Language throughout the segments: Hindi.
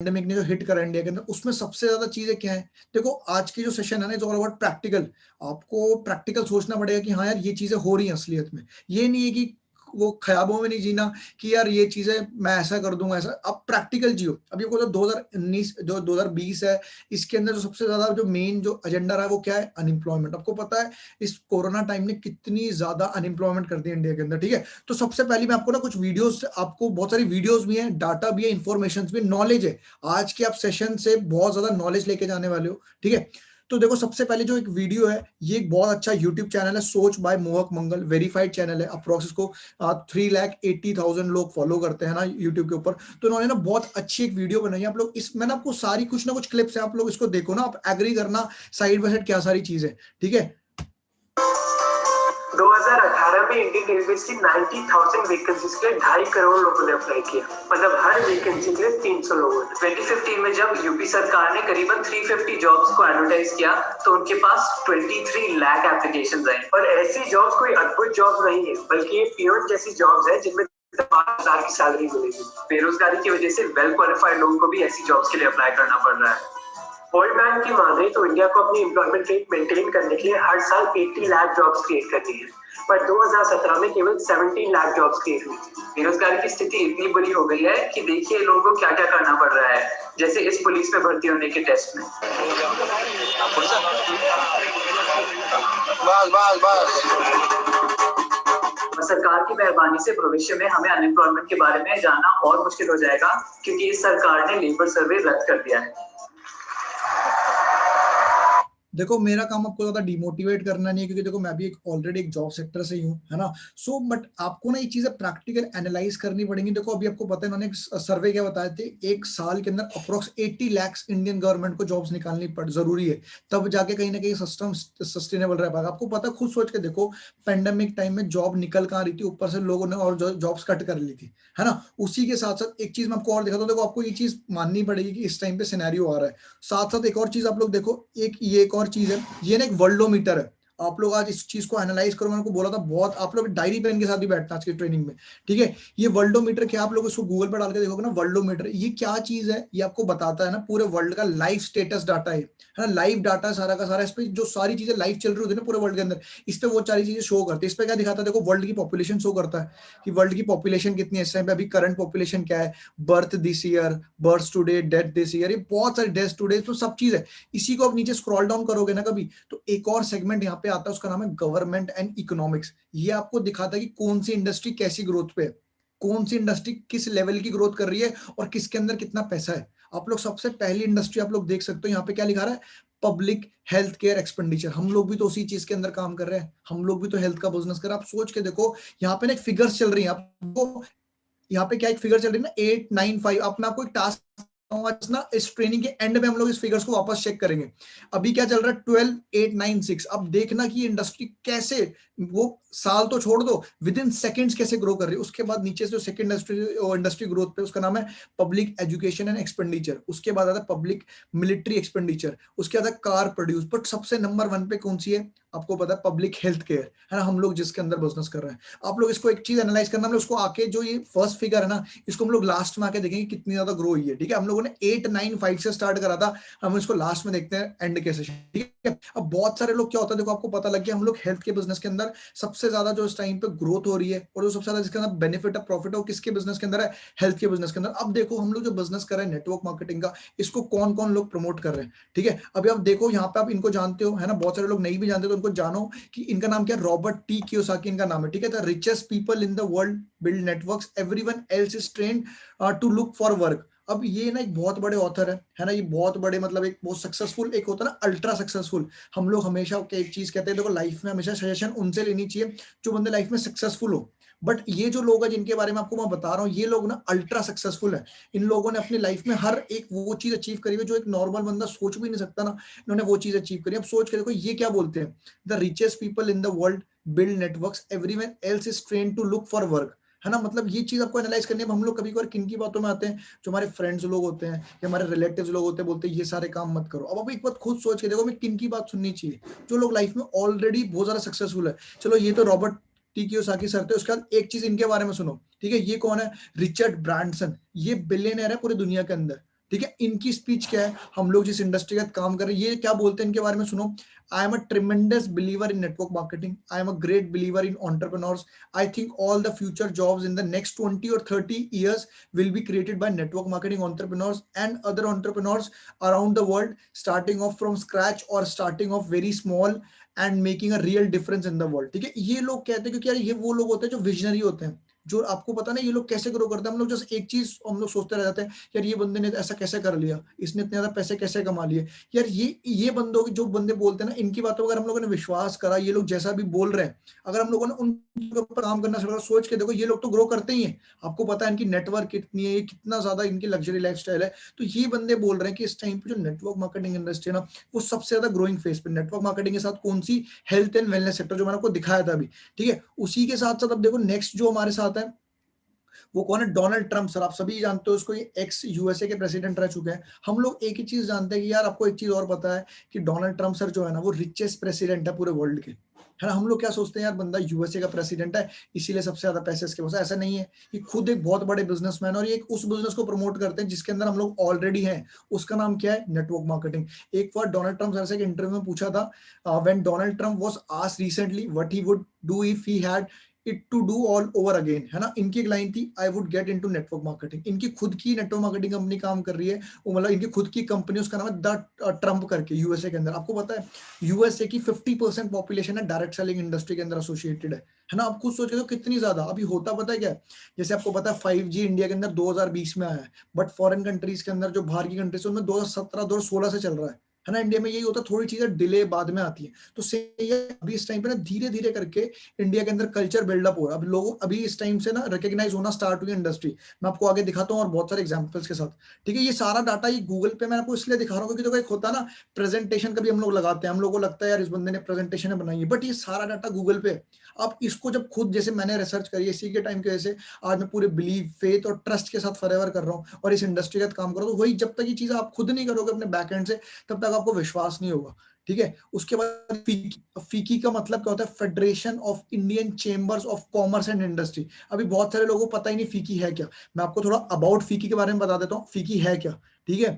पैंडेमिक ने जो हिट करा इंडिया के अंदर, उसमें सबसे ज्यादा चीजें क्या है? देखो आज की जो सेशन है ना, इट्स ऑल अबाउट प्रैक्टिकल। आपको प्रैक्टिकल सोचना पड़ेगा कि हाँ यार ये चीजें हो रही हैं असलियत में। ये नहीं है कि वो ख्याबों में नहीं जीना कि यार ये चीजें मैं ऐसा कर दूंगा ऐसा। अब प्रैक्टिकल जियो। अब ये को 2019 जो 2020 है, इसके अंदर जो सबसे ज्यादा जो मेन जो एजेंडा रहा है वो क्या है? अनएम्प्लॉयमेंट। आपको पता है इस कोरोना टाइम ने कितनी ज्यादा अनएम्प्लॉयमेंट कर दी इंडिया के अंदर, ठीक है? तो सबसे पहले मैं आपको ना कुछ वीडियोस, आपको बहुत सारी वीडियोस भी हैं, डाटा भी है, इंफॉर्मेशन भी, नॉलेज है। आज के आप सेशन से बहुत ज्यादा नॉलेज लेके जाने वाले हो, ठीक है? तो देखो सबसे पहले जो एक वीडियो है, ये एक बहुत अच्छा यूट्यूब चैनल है, सोच बाय मोहक मंगल, वेरीफाइड चैनल है। अप्रोक्स इसको 3,80,000 लोग फॉलो करते हैं ना यूट्यूब के ऊपर। तो इन्होंने ना बहुत अच्छी एक वीडियो बनाई है। आप लोग इस, मैंने आपको सारी कुछ ना कुछ क्लिप्स है, आप लोग इसको देखो ना, आप एग्री करना साइड बाय साइड क्या सारी चीज है, ठीक है? 2018 में इंडियन रेलवेज की 90,000 वैकेंसीज के लिए 2.5 करोड़ लोगों ने अप्लाई किया, मतलब हर वैकेंसी के लिए 300 लोगों ने। 2015 में जब यूपी सरकार ने करीबन 350 जॉब्स को एडवर्टाइज किया तो उनके पास 23 लाख एप्लीकेशंस आए। और ऐसी जॉब्स कोई अद्भुत जॉब नहीं है, बल्कि ये पियोन जैसी जॉब्स है जिनमें 5,000 की सैलरी मिलेगी। बेरोजगारी की वजह से वेल क्वालिफाइड लोगों को भी ऐसी जॉब्स के लिए अप्लाई करना पड़ रहा है। वर्ल्ड बैंक की माने तो इंडिया को अपनी एम्प्लॉयमेंट रेट मेंटेन करने के लिए हर साल 80 लाख जॉब्स क्रिएट करनी है, पर 2017 में केवल 17 लाख जॉब्स क्रिएट हुई थी। बेरोजगारी की स्थिति इतनी बुरी हो गई है कि देखिए लोगों को क्या क्या करना पड़ रहा है, जैसे इस पुलिस में भर्ती होने के टेस्ट में। सरकार की मेहरबानी से भविष्य में हमें अनएम्प्लॉयमेंट के बारे में जानना और मुश्किल हो जाएगा, क्योंकि इस सरकार ने लेबर सर्वे रद्द कर दिया है। देखो मेरा काम आपको ज्यादा डिमोटिवेट करना नहीं है, क्योंकि देखो मैं भी एक ऑलरेडी एक जॉब सेक्टर से ही हूँ, है ना? सो बट आपको ना ये चीजें प्रैक्टिकल एनालाइज करनी पड़ेंगी। देखो अभी आपको पता है इन्होंने एक सर्वे क्या बताए थे, एक साल के अंदर अप्रोक्स 80 लाख इंडियन गवर्नमेंट को जॉब्स निकालनी पड़ जरूरी है, तब जाके कहीं ना कहीं सिस्टम सस्टेनेबल रह पाएगा। आपको पता है, खुद सोच के देखो, पेंडेमिक टाइम में जॉब निकल कहाँ रही थी, ऊपर से लोगों ने और जॉब्स कट कर ली थी, है ना? उसी के साथ साथ एक चीज मैं आपको और दिखाता हूँ। देखो आपको ये चीज माननी पड़ेगी कि इस टाइम पे सिनेरियो आ रहा है। साथ साथ एक और चीज आप लोग देखो, ये एक और चीज है, ये ना एक वर्ल्डोमीटर है। आप लोग आज इस चीज को एनालाइज करो, मैंने आपको बोला था बहुत, आप लोग डायरी पेन के साथ भी बैठना आज की ट्रेनिंग में, ठीक है? ये वर्ल्डोमीटर क्या, आप लोग इसको गूगल पर डाल के देखोगे ना, वर्ल्डोमीटर ये क्या चीज है? ये आपको बताता है ना पूरे वर्ल्ड का लाइव स्टेटस डाटा है ना? लाइव डाटा सारा का सारा, इस पे जो सारी चीजें लाइव चल रही होती है ना पूरे वर्ल्ड के अंदर, इस पे वो सारी चीजें शो करती है। इस पे क्या दिखाता है? देखो वर्ल्ड की पॉपुलेशन शो करता है कि वर्ल्ड की पॉपुलेशन कितनी है इस टाइम पे, अभी करंट पॉपुलेशन क्या है, birth this year, birth today, death this year, ये बहुत सारे डेथ टुडे, तो सब चीज है। इसी को आप नीचे स्क्रॉल डाउन करोगे ना कभी, तो एक और सेगमेंट यहाँ पे आता है, उसका नाम है गवर्नमेंट एंड इकोनॉमिक्स। ये आपको दिखाता है कि कौन सी इंडस्ट्री कैसी ग्रोथ पे है, कौन सी इंडस्ट्री किस लेवल की ग्रोथ कर रही है और किसके अंदर कितना पैसा है। आप लोग सबसे पहली इंडस्ट्री आप लोग देख सकते हो, यहाँ पे क्या लिखा रहा है? Public health care expenditure. हम लोग भी तो उसी चीज के अंदर काम कर रहे हैं, हम लोग भी तो हेल्थ का बिजनेस कर रहे हैं। आप सोच के देखो, यहाँ पे ना एक फिगर्स चल रही है आपको, यहाँ पे क्या एक फिगर चल रही है ना, 895। अब मैं आपको एक टास्क ना, इस ट्रेनिंग के एंड में हम लोग इस फिगर्स को वापस चेक करेंगे। अभी क्या चल रहा है? 12,896। अब देखना कि इंडस्ट्री कैसे, वो साल तो छोड़ दो, विद इन सेकेंड्स कैसे ग्रो कर रही है। उसके बाद नीचे से जो सेकंड इंडस्ट्री ग्रोथ पे, उसका नाम है पब्लिक एजुकेशन एंड एक्सपेंडिचर। उसके बाद आता है पब्लिक मिलिट्री एक्सपेंडिचर, उसके बाद आता है कार प्रोड्यूस। बट सबसे नंबर 1 पे कौन सी है? आपको पता है पब्लिक हेल्थ केयर, है ना? हम लोग जिसके अंदर बिजनेस कर रहे हैं। आप लोग इसको एक चीज एनालाइज करना, हम लोग उसको आके जो ये फर्स्ट फिगर है ना, इसको हम लोग लास्ट में आके देखेंगे कितनी ज्यादा ग्रो हुई है, ठीक है? हम लोगों ने 895 से स्टार्ट करा था, हम इसको लास्ट में देखते हैं एंड के सेशन, ठीक है? अब बहुत सारे लोग क्या होता है, देखो आपको पता लग गया, हम लोग हेल्थ के बिजनेस के अंदर सबसे ज्यादा जो इस टाइम पे ग्रोथ हो रही है और जो सबसे ज्यादा जिसके अंदर बेनिफिट है, प्रॉफिट है, वो किसके बिजनेस के अंदर है? हेल्थ के बिजनेस के अंदर। अब देखो हम लोग जो बिजनेस कर रहे हैं नेटवर्क मार्केटिंग का, इसको कौन कौन लोग प्रमोट कर रहे हैं, ठीक है? अभी आप देखो यहाँ पे, आप इनको जानते हो, है ना? बहुत सारे लोग नहीं भी जानते, तो उनको जानो कि इनका नाम क्या है, रॉबर्ट टी कियोसाकी इनका नाम है, ठीक है? The richest people in the world build networks, everyone else is trained to look for work. अब ये ना एक बहुत बड़े ऑथर है ना? ये बहुत बड़े, मतलब एक बहुत सक्सेसफुल, एक होता है ना अल्ट्रा सक्सेसफुल। हम लोग हमेशा एक चीज कहते हैं, देखो लाइफ में हमेशा सजेशन उनसे लेनी चाहिए जो बंदे लाइफ में सक्सेसफुल हो। बट ये जो लोग हैं जिनके बारे में आपको मैं बता रहा हूँ, ये लोग ना अल्ट्रा सक्सेसफुल है। इन लोगों ने अपनी लाइफ में हर एक वो चीज अचीव करी है जो एक नॉर्मल बंदा सोच भी नहीं सकता ना, इन्होंने वो चीज अचीव करी। अब सोच के देखो ये क्या बोलते हैं, the richest people in the world build networks, everyone else is trained to look for work, है ना? मतलब ये चीज आपको एनालाइज करनी है। हम लोग कभी कभार किन की बातों में आते हैं, जो हमारे फ्रेंड्स लोग होते हैं या हमारे रिलेटिव्स लोग होते हैं, बोलते हैं ये सारे काम मत करो। अब एक बात खुद सोच के देखो, हमें किन की बात सुननी चाहिए? जो लोग लाइफ में ऑलरेडी बहुत ज्यादा सक्सेसफुल है। चलो ये तो रॉबर्ट टी कियोसाकी सर थे, उसके बाद एक चीज इनके बारे में सुनो, ठीक है? ये कौन है? Richard Branson. ये बिलियनर है पूरी दुनिया के अंदर, ठीक है, इनकी स्पीच क्या है, हम लोग जिस इंडस्ट्री का काम कर रहे हैं, ये क्या बोलते हैं इनके बारे में सुनो। I am a tremendous believer in network marketing, I am a great believer in entrepreneurs, I think all the future jobs in the next 20 or 30 years will be created by network marketing entrepreneurs and other entrepreneurs around the world, starting off from scratch or starting off very small and making a real difference in the world। ठीक है, ये लोग कहते हैं क्योंकि यार ये वो लोग होते हैं जो विजनरी होते हैं, जो आपको पता ना ये लोग कैसे ग्रो करते हैं। हम लोग जस्ट एक चीज हम लोग सोचते रह जाते हैं, यार ये बंदे ने ऐसा कैसे कर लिया, इसने इतने ज्यादा पैसे कैसे कमा लिए। यार ये बंदों की जो बंदे बोलते हैं ना, इनकी बातों पर अगर हम लोगों ने विश्वास करा, ये लोग जैसा भी बोल रहे हैं, अगर हम लोगों ने उनके ऊपर काम करना शुरू करा, सोच के देखो ये लोग तो ग्रो करते ही हैं। आपको पता है इनकी नेटवर्क कितनी है, कितना ज्यादा इनकी लग्जरी लाइफस्टाइल है। तो ये बंदे बोल रहे हैं कि इस टाइम पे जो नेटवर्क मार्केटिंग इंडस्ट्री है ना, वो सबसे ज्यादा ग्रोइंग फेज पे। नेटवर्क मार्केटिंग के साथ कौन सी, हेल्थ एंड वेलनेस सेक्टर, जो मैंने आपको दिखाया था अभी। ठीक है, उसी के साथ साथ अब देखो नेक्स्ट जो हमारे साथ है वो कौन है, डोनाल्ड ट्रंप। सर आप सभी जानते हो इसको, ये एक्स यूएसए के प्रेसिडेंट रह चुके हैं। हम लोग एक ही चीज जानते हैं कि यार आपको एक चीज और पता है कि डोनाल्ड ट्रंप सर जो है ना, वो रिचेस्ट प्रेसिडेंट है पूरे वर्ल्ड के, है ना। हम लोग क्या सोचते हैं, यार बंदा यूएसए का प्रेसिडेंट है इसीलिए सबसे ज्यादा पैसे इसके पास है। ऐसा नहीं है, ये खुद एक बहुत बड़े बिजनेसमैन और ये एक उस बिजनेस को प्रमोट करते हैं जिसके अंदर हम लोग ऑलरेडी हैं। उसका नाम क्या है, नेटवर्क मार्केटिंग। एक बार डोनाल्ड ट्रंप सर से एक इंटरव्यू में पूछा था, when Donald Trump was asked recently what he would do if he had it to do all over again, है ना। इनकी एक लाइन थी, I would get into network marketing. इनकी खुद की नेटवर्क मार्केटिंग कंपनी काम कर रही है, वो मतलब इनकी खुद की कंपनी, उसका नाम है द ट्रंप करके, यूएसए के अंदर। आपको पता है यूएसए की 50% पॉपुलेशन है डायरेक्ट सेलिंग इंडस्ट्री के अंदर एसोसिएटेड है ना। आप खुद सोच रहे हो कितनी ज्यादा। अभी होता पता है क्या है, जैसे आपको पता है 5G इंडिया के अंदर 2020 में आया है, बट फॉरेन कंट्रीज के अंदर जो बाहर की कंट्रीज है उनमें 2017 2016 से चल रहा है ना। इंडिया में यही होता है, थोड़ी चीजें डिले बाद में आती है। तो सही है, अभी इस टाइम पे ना धीरे धीरे करके इंडिया के अंदर कल्चर बिल्डअप हो रहा है। अब लोगों अभी इस टाइम से ना रिकॉग्नाइज होना स्टार्ट हुई इंडस्ट्री। मैं आपको आगे दिखाता हूँ और बहुत सारे एग्जांपल्स के साथ। ठीक है, ये सारा डाटा ये गूगल पे मैं आपको इसलिए दिखा रहा हूँ क्योंकि देखो एक होता है ना प्रेजेंटेशन, कभी हम लोग लगाते हैं, हम लोगों को लगता है यार इस बंदे ने प्रेजेंटेशन बनाई है, बट ये सारा डाटा गूगल पे। आप इसको जब खुद, जैसे मैंने रिसर्च करी इसी के टाइम की वजह से आज मैं पूरे बिलीव, फेथ और ट्रस्ट के साथ फॉरएवर कर रहा हूँ और इस इंडस्ट्री का काम कर रहा हूँ। तो वही जब तक ये चीज आप खुद नहीं करोगे अपने बैक एंड से, तब तक आपको विश्वास नहीं होगा। ठीक है, उसके बाद फीकी। फीकी का मतलब क्या होता है, federation of Indian chambers of commerce and industry. अभी बहुत सारे लोगों को पता ही नहीं फीकी है क्या। मैं आपको थोड़ा अबाउट फीकी के बारे में बता देता हूँ, फीकी है क्या। ठीक है,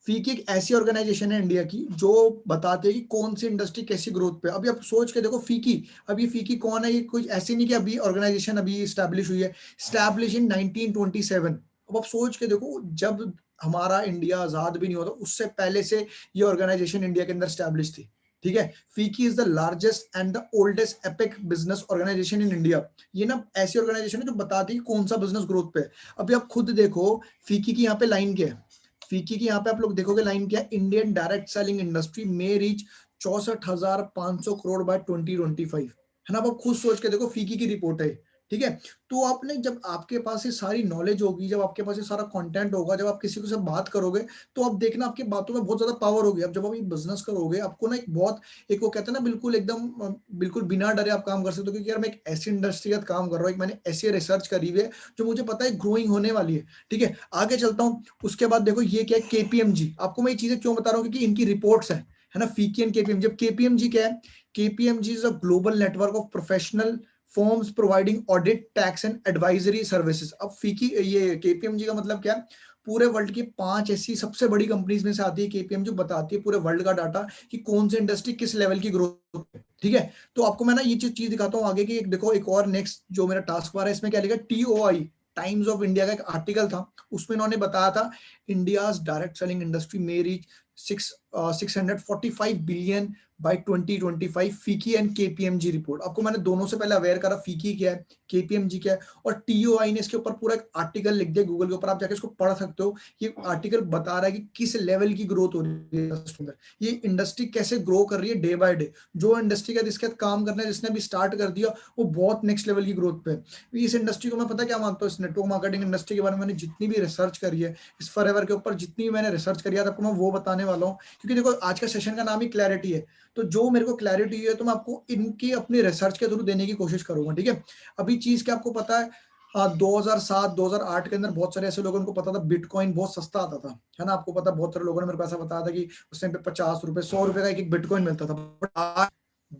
फीकी एक ऐसी ऑर्गेनाइजेशन है इंडिया की जो बताती है कि कौन सी इंडस्ट्री कैसी ग्रोथ पे। अभी आप सोच के देखो फीकी, अभी फीकी कौन है, ये कोई ऐसी नहीं कि अभी ऑर्गेनाइजेशन अभी स्टैब्लिश हुई है, स्टैब्लिश इन 1927। अब आप सोच के देखो, जब हमारा इंडिया आजाद भी नहीं होता उससे पहले से ये ऑर्गेनाइजेशन इंडिया के अंदर स्टैब्लिश थी। ठीक है, FICCI is the largest and the oldest apex business organisation in India. ये ना ऐसी ऑर्गेनाइजेशन है जो बताती है कौन सा बिजनेस ग्रोथ पे है। अभी आप खुद देखो फीकी की यहाँ पे लाइन क्या है, फीकी की यहाँ पे आप लोग देखोगे लाइन क्या है, इंडियन डायरेक्ट सेलिंग इंडस्ट्री में रीच 64,500 करोड़ बाय 2025, है ना। आप खुद सोच के देखो, फीकी की रिपोर्ट है। ठीक है, तो आपने, जब आपके पास ये सारी नॉलेज होगी, जब आपके पास ये सारा कंटेंट होगा, जब आप किसी को से बात करोगे, तो आप देखना आपकी बातों में बहुत ज्यादा पावर होगी। अब जब आप ये बिजनेस करोगे, आपको ना एक बहुत, एक वो कहते हैं ना बिल्कुल एकदम बिल्कुल बिना डरे आप काम कर सकते हो, क्योंकि यार मैं एक ऐसी इंडस्ट्री का काम कर रहा हूँ, एक मैंने ऐसी रिसर्च करी हुई है जो मुझे पता है ग्रोइंग होने वाली है। ठीक है, आगे चलता हूँ। उसके बाद देखो ये क्या है, केपीएमजी। आपको मैं ये चीजें क्यों बता रहा हूँ, क्योंकि इनकी रिपोर्ट्स है ना, फीकी एंड केपीएमजी। जब केपीएमजी क्या है, KPMG is a global network of professional forms providing audit, tax and advisory services. अब फीकी, ये केपीएमजी का मतलब क्या है, पूरे वर्ल्ड की 5 ऐसी सबसे बड़ी कंपनीज में से आती है केपीएमजी, जो बताती है पूरे वर्ल्ड का डाटा कि कौन सी इंडस्ट्री किस लेवल की ग्रोथ है। ठीक है, तो आपको मैं ना ये चीज दिखाता हूँ आगे की। देखो एक और नेक्स्ट जो मेरा टास्क बार है, इसमें क्या लिखा, टीओआई, टाइम्स ऑफ इंडिया का एक आर्टिकल था, उसमें इन्होंने बताया था इंडिया डायरेक्ट सेलिंग इंडस्ट्री में रीच 645 बिलियन बाय 2025, फीकी एंड केपीएमजी रिपोर्ट। आपको मैंने दोनों से पहले अवेयर करा फीकी क्या है, केपीएमजी क्या है, और टीओआई ने इसके ऊपर पूरा एक आर्टिकल लिख दिया गूगल के ऊपर, आप जाके इसको पढ़ सकते हो। ये आर्टिकल बता रहा है कि किस लेवल की ग्रोथ हो रही है, ये इंडस्ट्री कैसे ग्रो कर रही है डे बाय डे। जो इंडस्ट्री का जिसके काम करना है, जिसने भी स्टार्ट कर दिया, वो बहुत नेक्स्ट लेवल की ग्रोथ पे है। इस इंडस्ट्री को मैं पता क्या मानता हूँ, इस नेटवर्क मार्केटिंग इंडस्ट्री के बारे में मैंने जितनी भी रिसर्च करी है, इस फॉरएवर के ऊपर जितनी भी मैंने रिसर्च करी है, आपको मैं वो बताने वाला हूँ। क्योंकि देखो आज का सेशन का नाम ही क्लैरिटी है, तो जो मेरे को क्लैरिटी है तो मैं आपको इनकी अपनी रिसर्च के थ्रू देने की कोशिश करूंगा। ठीक है, अभी चीज क्या आपको पता है, हाँ 2007 2008 के अंदर बहुत सारे ऐसे लोगों को पता था बिटकॉइन बहुत सस्ता आता था, है ना। आपको पता, बहुत सारे लोगों ने मेरे को ऐसा बताया था कि उस टाइम पे 50 रुपए 100 रुपए का एक बिटकॉइन मिलता था। बट आज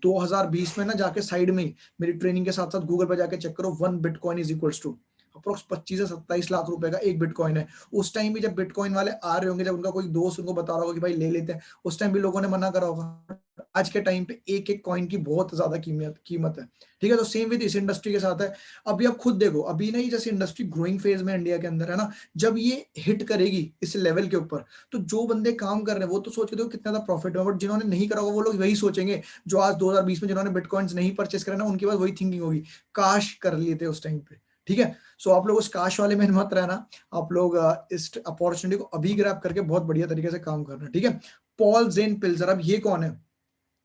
2020 में ना जाके साइड में ही मेरी ट्रेनिंग के साथ साथ गूगल पे जाके चेक करो, 1 bitcoin is equals to approx 25 से 27 लाख रुपए का एक बिटकॉइन है। उस टाइम भी जब बिटकॉइन वाले आ रहे होंगे, जब उनका कोई दोस्त उनको बता रहा होगा कि भाई ले लेते हैं, उस टाइम भी लोगों ने मना करा होगा। आज के टाइम पे एक एक कॉइन की बहुत ज्यादा कीमत है। ठीक है, तो सेम विद इस इंडस्ट्री के साथ है। अभी आप खुद देखो, अभी ना ये जैसे इंडस्ट्री ग्रोइंग फेज में इंडिया के अंदर है ना, जब ये हिट करेगी इस लेवल के ऊपर, तो जो बंदे काम कर रहे हैं वो तो सोच के देखो कितना ज्यादा प्रॉफिट है, बट जिन्होंने नहीं करा होगा वो लोग वही सोचेंगे, जो आज 2020 में जिन्होंने बिटकॉइंस नहीं परचेस करे ना, उनके पास वही थिंकिंग होगी, काश कर लिए थे उस टाइम पे। ठीक है, सो आप लोग उस काश वाले में मत रहना, आप लोग इस अपॉर्चुनिटी को अभी ग्रैब करके बहुत बढ़िया तरीके से काम करना। ठीक है, पॉल जेन पिल्जर, अब ये कौन है?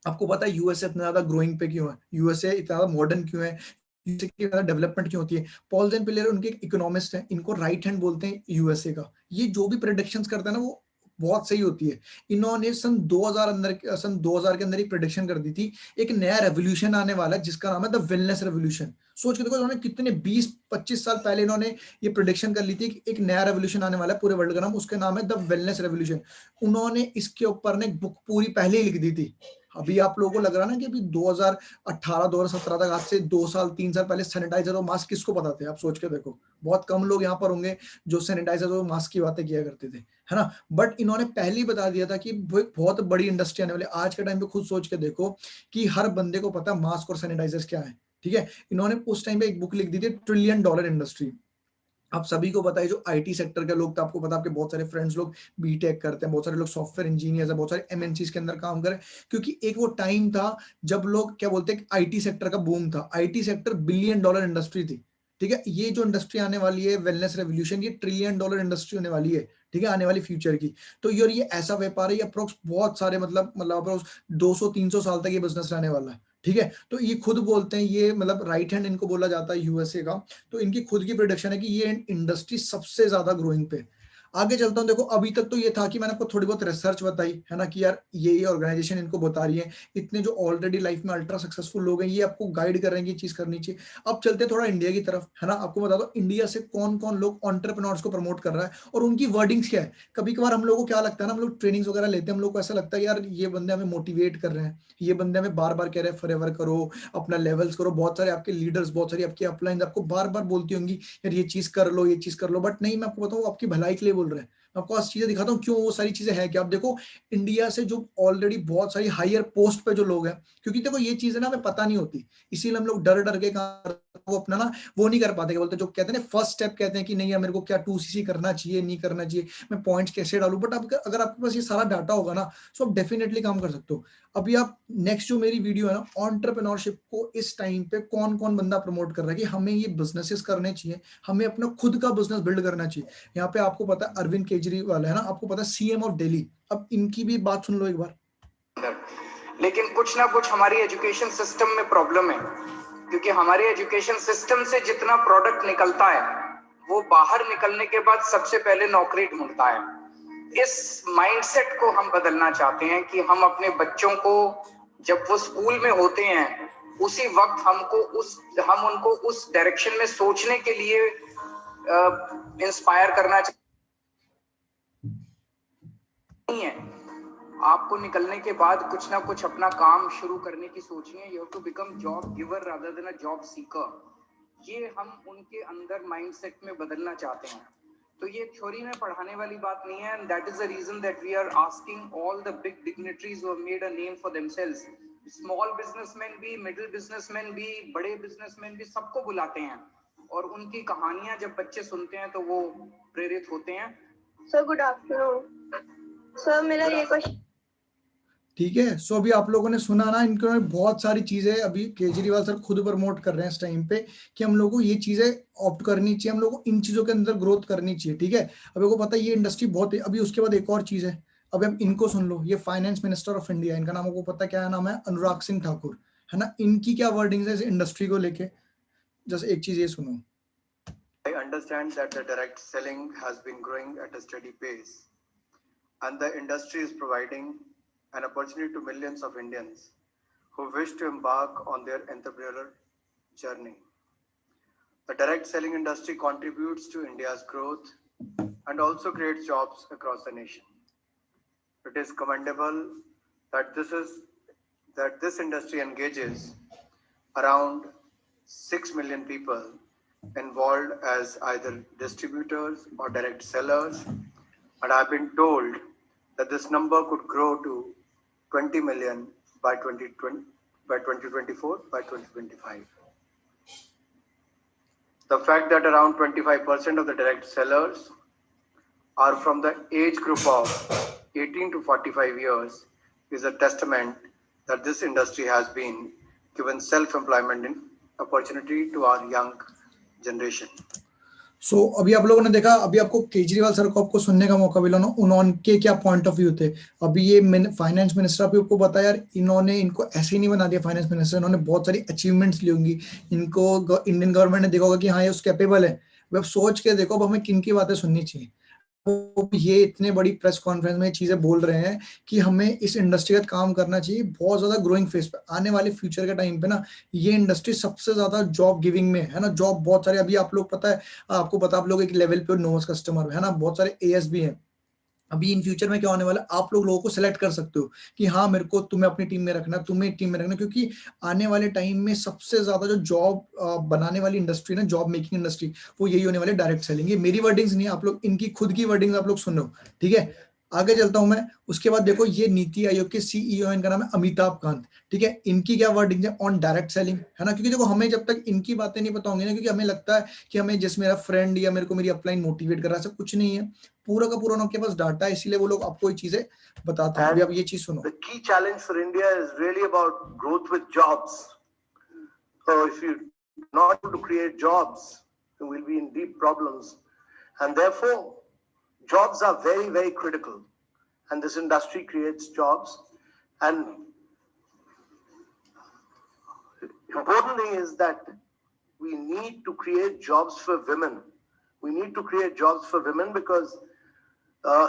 आपको पता है यूएसए इतना ज्यादा ग्रोइंग पे क्यों है, यूएसए इतना ज्यादा मॉडर्न क्यों है, यूएसए की ज्यादा डेवलपमेंट क्यों होती है? पॉल जेन पिल्जर उनके इकोनॉमिस्ट हैं, इनको राइट हैंड बोलते हैं यूएसए का। ये जो भी प्रेडिक्शंस करता है ना वो बहुत सही होती है। इन्होंने सन 2000 के अंदर एक प्रेडिक्शन कर दी थी, एक नया रेवोल्यूशन आने वाला है जिसका नाम है द वेलनेस रेवोल्यूशन। सोच के देखो, इन्होंने कितने 20-25 साल पहले इन्होंने ये प्रेडिक्शन कर ली थी कि एक नया रेवोल्यूशन आने वाला है पूरे वर्ल्ड का, नाम उसका नाम है द वेलनेस रेवोल्यूशन। उन्होंने इसके ऊपर ने बुक पूरी पहले ही लिख दी थी। अभी आप लोगों को लग रहा है ना कि अभी 2018 2017 तक, आज से 2 साल 3 साल पहले सैनिटाइजर और मास्क किसको पता थे? आप सोच के देखो, बहुत कम लोग यहाँ पर होंगे जो सैनिटाइजर और मास्क की बातें किया करते थे, है ना। बट इन्होंने पहले ही बता दिया था कि वो एक बहुत बड़ी इंडस्ट्री आने वाली है। आज के टाइम पे खुद सोच के देखो कि हर बंदे को पता है मास्क और सैनिटाइजर्स क्या है। ठीक है, इन्होंने उस टाइम पे एक बुक लिख दी थी, $1 ट्रिलियन इंडस्ट्री। आप सभी को पता है जो आईटी सेक्टर के लोग, तो आपको पता है आपके बहुत सारे फ्रेंड्स लोग बीटेक करते हैं, बहुत सारे लोग सॉफ्टवेयर इंजीनियर्स हैं, बहुत सारे एमएनसीज के अंदर काम करें, क्योंकि एक वो टाइम था जब लोग क्या बोलते हैं, आईटी सेक्टर का बूम था, आईटी सेक्टर $1 बिलियन इंडस्ट्री थी। ठीक है, ये जो इंडस्ट्री आने वाली है वेलनेस रेवोल्यूशन, ये $1 ट्रिलियन इंडस्ट्री होने वाली है। ठीक है, आने वाली फ्यूचर की। तो ये ऐसा व्यापार है, ये अप्रोक्स बहुत सारे मतलब अप्रोक्स 200-300 साल तक ये बिजनेस रहने वाला है। ठीक है, तो ये खुद बोलते हैं, ये मतलब राइट हैंड इनको बोला जाता है यूएसए का। तो इनकी खुद की प्रोडक्शन है कि ये इंडस्ट्री सबसे ज्यादा ग्रोइंग पे। आगे चलता हूं, देखो अभी तक तो ये था कि मैंने आपको थोड़ी बहुत रिसर्च बताई है ना, कि यार ये ऑर्गेनाइजेशन इनको बता रही है, इतने जो ऑलरेडी लाइफ में अल्ट्रा सक्सेसफुल लोग हैं ये आपको गाइड कर रहे हैं कि ये चीज करनी चाहिए। अब चलते हैं थोड़ा इंडिया की तरफ, है ना। आपको बता दो इंडिया से कौन कौन लोग एंटरप्रेन्योर्स को प्रमोट कर रहा है और उनकी वर्डिंग्स क्या है। कभी कभार हम लोग को क्या लगता है ना, हम लोग ट्रेनिंग्स वगैरह लेते हैं, हम लोग को ऐसा लगता है यार ये बंदे हमें मोटिवेट कर रहे हैं, ये बंदे हमें बार बार कह रहे हैं फॉरएवर करो, अपना लेवल्स करो। बहुत सारे आपके लीडर्स, बहुत सारी आपकी अपलाइन आपको बार बार बोलती होंगी यार ये चीज कर लो, ये चीज कर लो, बट नहीं, मैं आपको बताऊं आपकी भलाई के लिए बोल रहे हैं। मैं आपको आज चीजें दिखाता हूँ क्यों वो सारी चीजें हैं। कि आप देखो इंडिया से जो ऑलरेडी बहुत सारी हायर पोस्ट पे जो लोग हैं, क्योंकि देखो ये चीजें ना हमें पता नहीं होती, इसीलिए हम लोग डर डर के वो अपना ना वो नहीं कर पाते। क्या बोलते हैं, जो कहते हैं फर्स्ट स्टेप, कहते हैं कि नहीं यार मेरे को क्या 2cc करना चाहिए, नहीं करना चाहिए, मैं पॉइंट्स कैसे डालूं। बट अगर आपके पास ये सारा डाटा होगा ना, तो आप डेफिनेटली काम कर सकते हो। अभी आप नेक्स्ट जो मेरी वीडियो है ना, एंटरप्रेन्योरशिप को इस टाइम पे कौन कौन बंदा प्रमोट कर रहा है कि हमें ये बिजनेसेस करने चाहिए, हमें अपना खुद का बिजनेस बिल्ड करना चाहिए। यहाँ पे आपको पता है अरविंद केजरीवाल है ना, आपको पता है सीएम ऑफ दिल्ली। अब इनकी भी बात सुन लो एक बार। लेकिन कुछ ना कुछ हमारी एजुकेशन सिस्टम में प्रॉब्लम है, क्योंकि हमारे एजुकेशन सिस्टम से जितना प्रोडक्ट निकलता है वो बाहर निकलने के बाद सबसे पहले नौकरी ढूंढता है। इस माइंडसेट को हम बदलना चाहते हैं कि हम अपने बच्चों को जब वो स्कूल में होते हैं उसी वक्त हम उनको उस डायरेक्शन में सोचने के लिए इंस्पायर करना चाहिए। आपको निकलने के बाद कुछ ना कुछ अपना काम शुरू करने की सोचनी है। You have to become job giver rather than a job seeker. ये हम उनके अंदर माइंडसेट में बदलना चाहते हैं। तो ये थ्योरी में पढ़ाने वाली बात नहीं है, and that is the reason that we are asking all the big dignitaries who have made a name for themselves, small businessman भी, मिडिल बिजनेसमैन भी, बड़े बिजनेसमैन भी, सबको बुलाते हैं और उनकी कहानियां जब बच्चे सुनते हैं तो वो प्रेरित होते हैं। Sir good afternoon. सर मेरा ये क्वेश्चन। ठीक है, सो अभी आप लोगों ने सुना ना, इनको बहुत सारी चीजें अभी केजरीवाल सर खुद प्रमोट कर रहे हैं इस टाइम पे कि हम लोगों को ये चीजें ऑप्ट करनी चाहिए, हम लोगों को इन चीजों के अंदर ग्रोथ करनी चाहिए। ठीक है, अभी को पता है ये इंडस्ट्री बहुत है। अभी उसके बाद एक और चीज है, अभी आप इनको सुन लो, ये फाइनेंस मिनिस्टर ऑफ इंडिया, इनका नाम आपको पता क्या है, नाम है अनुराग सिंह ठाकुर, है ना। इनकी क्या वर्डिंग है इस इंडस्ट्री को लेके, जैसे एक चीज ये सुनो। I understand that the direct selling has been growing at a steady pace, and the industry is providing an opportunity to millions of Indians who wish to embark on their entrepreneurial journey. The direct selling industry contributes to India's growth and also creates jobs across the nation. It is commendable that this industry engages around 6 million people involved as either distributors or direct sellers, and I've been told that this number could grow to 20 million by 2020, by 2024, by 2025. The fact that around 25% of the direct sellers are from the age group of 18 to 45 years is a testament that this industry has been given self-employment opportunity to our young generation. सो अभी आप लोगों ने देखा, अभी आपको केजरीवाल सर को आपको सुनने का मौका मिला ना, उन्होंने क्या पॉइंट ऑफ व्यू थे। अभी ये फाइनेंस मिनिस्टर अभी आपको बताया यार, इन्होंने इनको ऐसे ही नहीं बना दिया फाइनेंस मिनिस्टर, इन्होंने बहुत सारी अचीवमेंट्स ली होंगी। इनको इंडियन गवर्नमेंट ने देखा होगा कि हाँ ये उस कैपेबल है। अब सोच के देखो अब हमें किन की बातें सुननी चाहिए। तो ये इतने बड़ी प्रेस कॉन्फ्रेंस में चीजें बोल रहे हैं कि हमें इस इंडस्ट्री का काम करना चाहिए, बहुत ज्यादा ग्रोइंग फेज पे आने वाले फ्यूचर के टाइम पे ना ये इंडस्ट्री सबसे ज्यादा जॉब गिविंग में है ना। जॉब बहुत सारे, अभी आप लोग पता है, आपको पता, आप लोग एक लेवल पे नोवस कस्टमर है ना, बहुत सारे एएस भी हैं। अभी इन फ्यूचर में क्या होने वाला है, आप लोगों को सिलेक्ट कर सकते हो कि हाँ मेरे को तुम्हें अपनी टीम में रखना, तुम्हें टीम में रखना, क्योंकि आने वाले टाइम में सबसे ज्यादा जो जॉब बनाने वाली इंडस्ट्री ना, जॉब मेकिंग इंडस्ट्री, वो यही होने वाले डायरेक्ट सेलिंग। ये मेरी वर्डिंग्स नहीं है, आप लोग इनकी खुद की वर्डिंग्स आप लोग सुन लो, ठीक है। आगे चलता हूं मैं। उसके बाद देखो ये नीति आयोग के सीईओ, इनका नाम है अमिताभ कांत, ठीक है। इनकी क्या वर्डिंग है ऑन डायरेक्ट सेलिंग, है ना। क्योंकि देखो हमें जब तक इनकी बातें नहीं पता होंगी ना, क्योंकि हमें लगता है कि हमें जिस मेरा फ्रेंड या मेरे को मेरी अपलाइन मोटिवेट कर रहा है, ऐसा कुछ नहीं है। पूरा का पूरा उनके पास डाटा है, इसीलिए वो लोग आपको ये चीजें बताते हैं। अभी आप ये चीज सुनो। The key challenge for India is really about growth with jobs. So if you not to create jobs, then we'll be in deep problems. And therefore, jobs are very, very critical. And this industry creates jobs. And important thing is that we need to create jobs for women. We need to create jobs for women because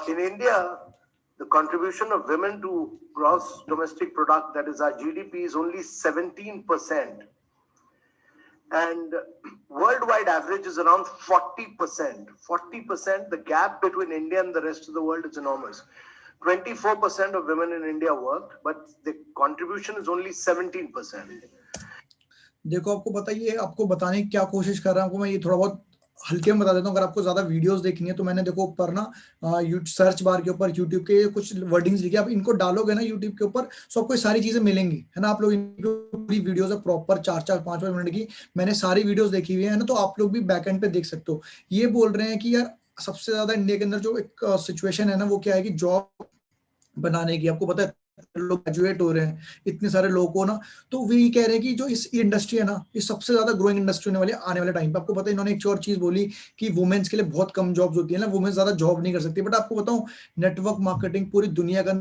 in India, the contribution of women to gross domestic product, that is our GDP, is only 17%. And worldwide average is around 40%. 40%, the gap between India and the rest of the world is enormous. 24% of women in India work, but the contribution is only 17%. देखो आपको पता, ये आपको बताने की क्या कोशिश कर रहा हूँ मैं, ये थोड़ा बहुत हल्के में बता देता हूँ। अगर आपको ज्यादा वीडियोस देखनी है तो मैंने देखो ऊपर ना सर्च बार के ऊपर यूट्यूब के कुछ वर्डिंग्स लिखे, आप इनको डालोगे ना यूट्यूब के ऊपर, सो आपको सारी चीजें मिलेंगी, है ना। आप लोग पूरी वीडियोस है प्रॉपर 4-4, 5-5 मिनट की, मैंने सारी वीडियोस देखी हुई है ना, तो आप लोग भी बैक एंड पे देख सकते हो। ये बोल रहे हैं कि यार सबसे ज्यादा इंडिया के अंदर जो एक सिचुएशन है ना, वो क्या है कि जॉब बनाने की, आपको पता है लोग ग्रेजुएट हो रहे हैं इतने सारे लोगों को ना, तो वो ये कह रहे हैं कि जो इस इंडस्ट्री है ना, ये सबसे ज्यादा ग्रोइंग इंडस्ट्री होने वाली आने वाले टाइम पे। आपको पता है इन्होंने एक और चीज बोली कि वुमेन्स के लिए बहुत कम जॉब्स होती है ना, वुमेन्स ज्यादा जॉब नहीं कर सकती। बट आपको बताऊं, नेटवर्क मार्केटिंग पूरी दुनिया का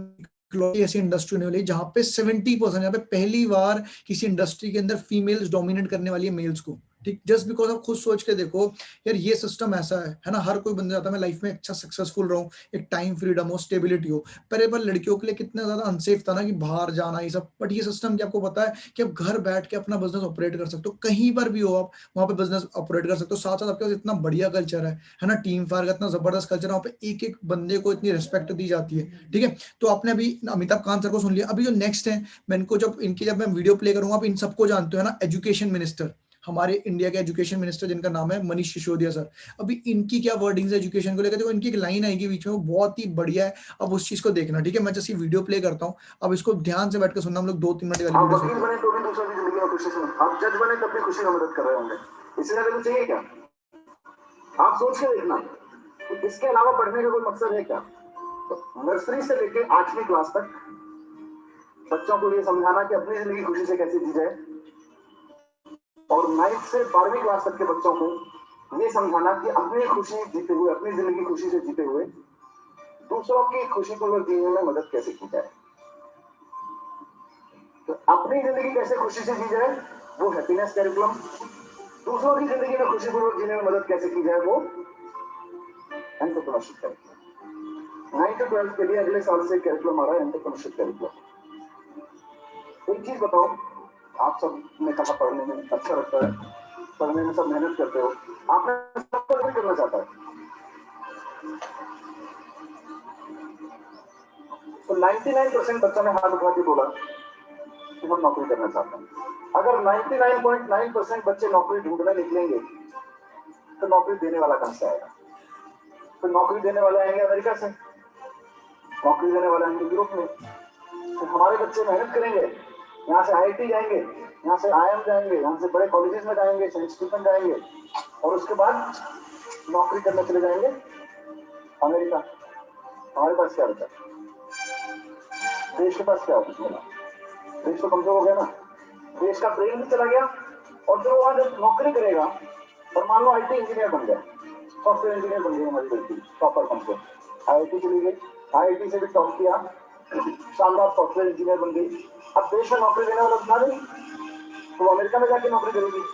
ऐसी इंडस्ट्री होने वाली है जहां पे 70%, यहाँ पे पहली बार किसी इंडस्ट्री के अंदर फीमेल्स डोमिनेट करने वाली है मेल्स को, ठीक। जस्ट बिकॉज आप खुद सोच के देखो यार, ये सिस्टम ऐसा है ना, हर कोई बंदा चाहता है मैं लाइफ में अच्छा सक्सेसफुल रहूं, एक टाइम फ्रीडम हो, स्टेबिलिटी हो। पर एक बार लड़कियों के लिए कितना ज्यादा अनसेफ था ना कि बाहर जाना ये सब। बट ये सिस्टम क्या आपको पता है कि आप घर बैठ के अपना बिजनेस ऑपरेट कर सकते हो, कहीं पर भी हो आप वहां पे बिजनेस ऑपरेट कर सकते हो। साथ साथ आपके पास इतना बढ़िया कल्चर है ना, टीम फायर का इतना जबरदस्त कल्चर है, वहाँ पे एक एक बंदे को इतनी रिस्पेक्ट दी जाती है, ठीक है। तो आपने अभी अमिताभ कांत सर को सुन लिया। अभी जो नेक्स्ट है, मैं इनको जब मैं वीडियो प्ले करूंगा, आप इन सबको जानते हो ना, एजुकेशन मिनिस्टर, हमारे इंडिया के एजुकेशन मिनिस्टर जिनका नाम है मनीष सिसोदिया सर। अभी इनकी क्या वर्डिंग्स है एजुकेशन को लेकर, देखो इनकी एक लाइन आएगी बीच में, वो बहुत ही बढ़िया है। अब उस चीज को देखना, ठीक है। मैं जैसे वीडियो प्ले करता हूँ, अब इसको ध्यान से बैठ कर सुनना। हम लोग 2-3 मिनट वाली वीडियो वकील बने तो भी दूसरों की जिंदगी में खुशी से, आप जज बने तब भी खुशी में मदद कर रहे होंगे, इससे ज्यादा कुछ चाहिए क्या? आप सोच के देखना, तो इसके अलावा पढ़ने का कोई मकसद है क्या? तो नर्सरी से लेके 8वीं क्लास तक बच्चों को ये समझाना कि अपनी जिंदगी खुशी से कैसे जी जाए, और 9th से 12वीं क्लास तक के बच्चों को ये समझाना कि अपनी खुशी जीते हुए, अपनी जिंदगी खुशी से जीते हुए दूसरों की खुशी को जीने में मदद कैसे की जाए। तो अपनी जिंदगी कैसे खुशी से जी जाए वो हैप्पीनेस कैरिकुलम, दूसरों की जिंदगी में खुशीपूर्वक जीने में मदद कैसे की जाए वो entrepreneurship curriculum. 9th to 12th के लिए अगले साल से कैरिकुलम आ रहा है एंटरप्रेन्योरशिप कैरिकुलम। एक चीज बताओ, आप सब ने कहा पढ़ने में अच्छा लगता है, पढ़ने में सब मेहनत करते हो, आपने सब कुछ करना चाहता है, तो 99% बच्चों ने हाथ उठा के बोला कि हम नौकरी करना चाहते हैं। अगर 99.9% बच्चे नौकरी ढूंढने निकलेंगे तो नौकरी देने वाला कहां से आएगा? तो नौकरी देने वाले आएंगे अमेरिका से, नौकरी देने वाले आएंगे यूरोप में। तो हमारे बच्चे मेहनत करेंगे, यहाँ से IIT जाएंगे, यहाँ से IIM जाएंगे, यहाँ से बड़े कॉलेजेस में जाएंगे, इंस्टीट्यूट जाएंगे, और उसके बाद नौकरी करने चले जाएंगे अमेरिका। हमारे पास क्या होता है? देश के पास क्या होता है? देश तो कमजोर हो गया ना, देश का ब्रेन भी चला गया। और जो वहां जब नौकरी करेगा, और मान लो IT इंजीनियर बन गया, सॉफ्टवेयर इंजीनियर बन गई हमारी लड़की, टॉपर बन गई, IIT चली गई, IIT से भी टॉप किया, शानदार सॉफ्टवेयर इंजीनियर बन गई। अब देश में नौकरी देने वाला बना नहीं, तो वो अमेरिका में जाके नौकरी करेगी।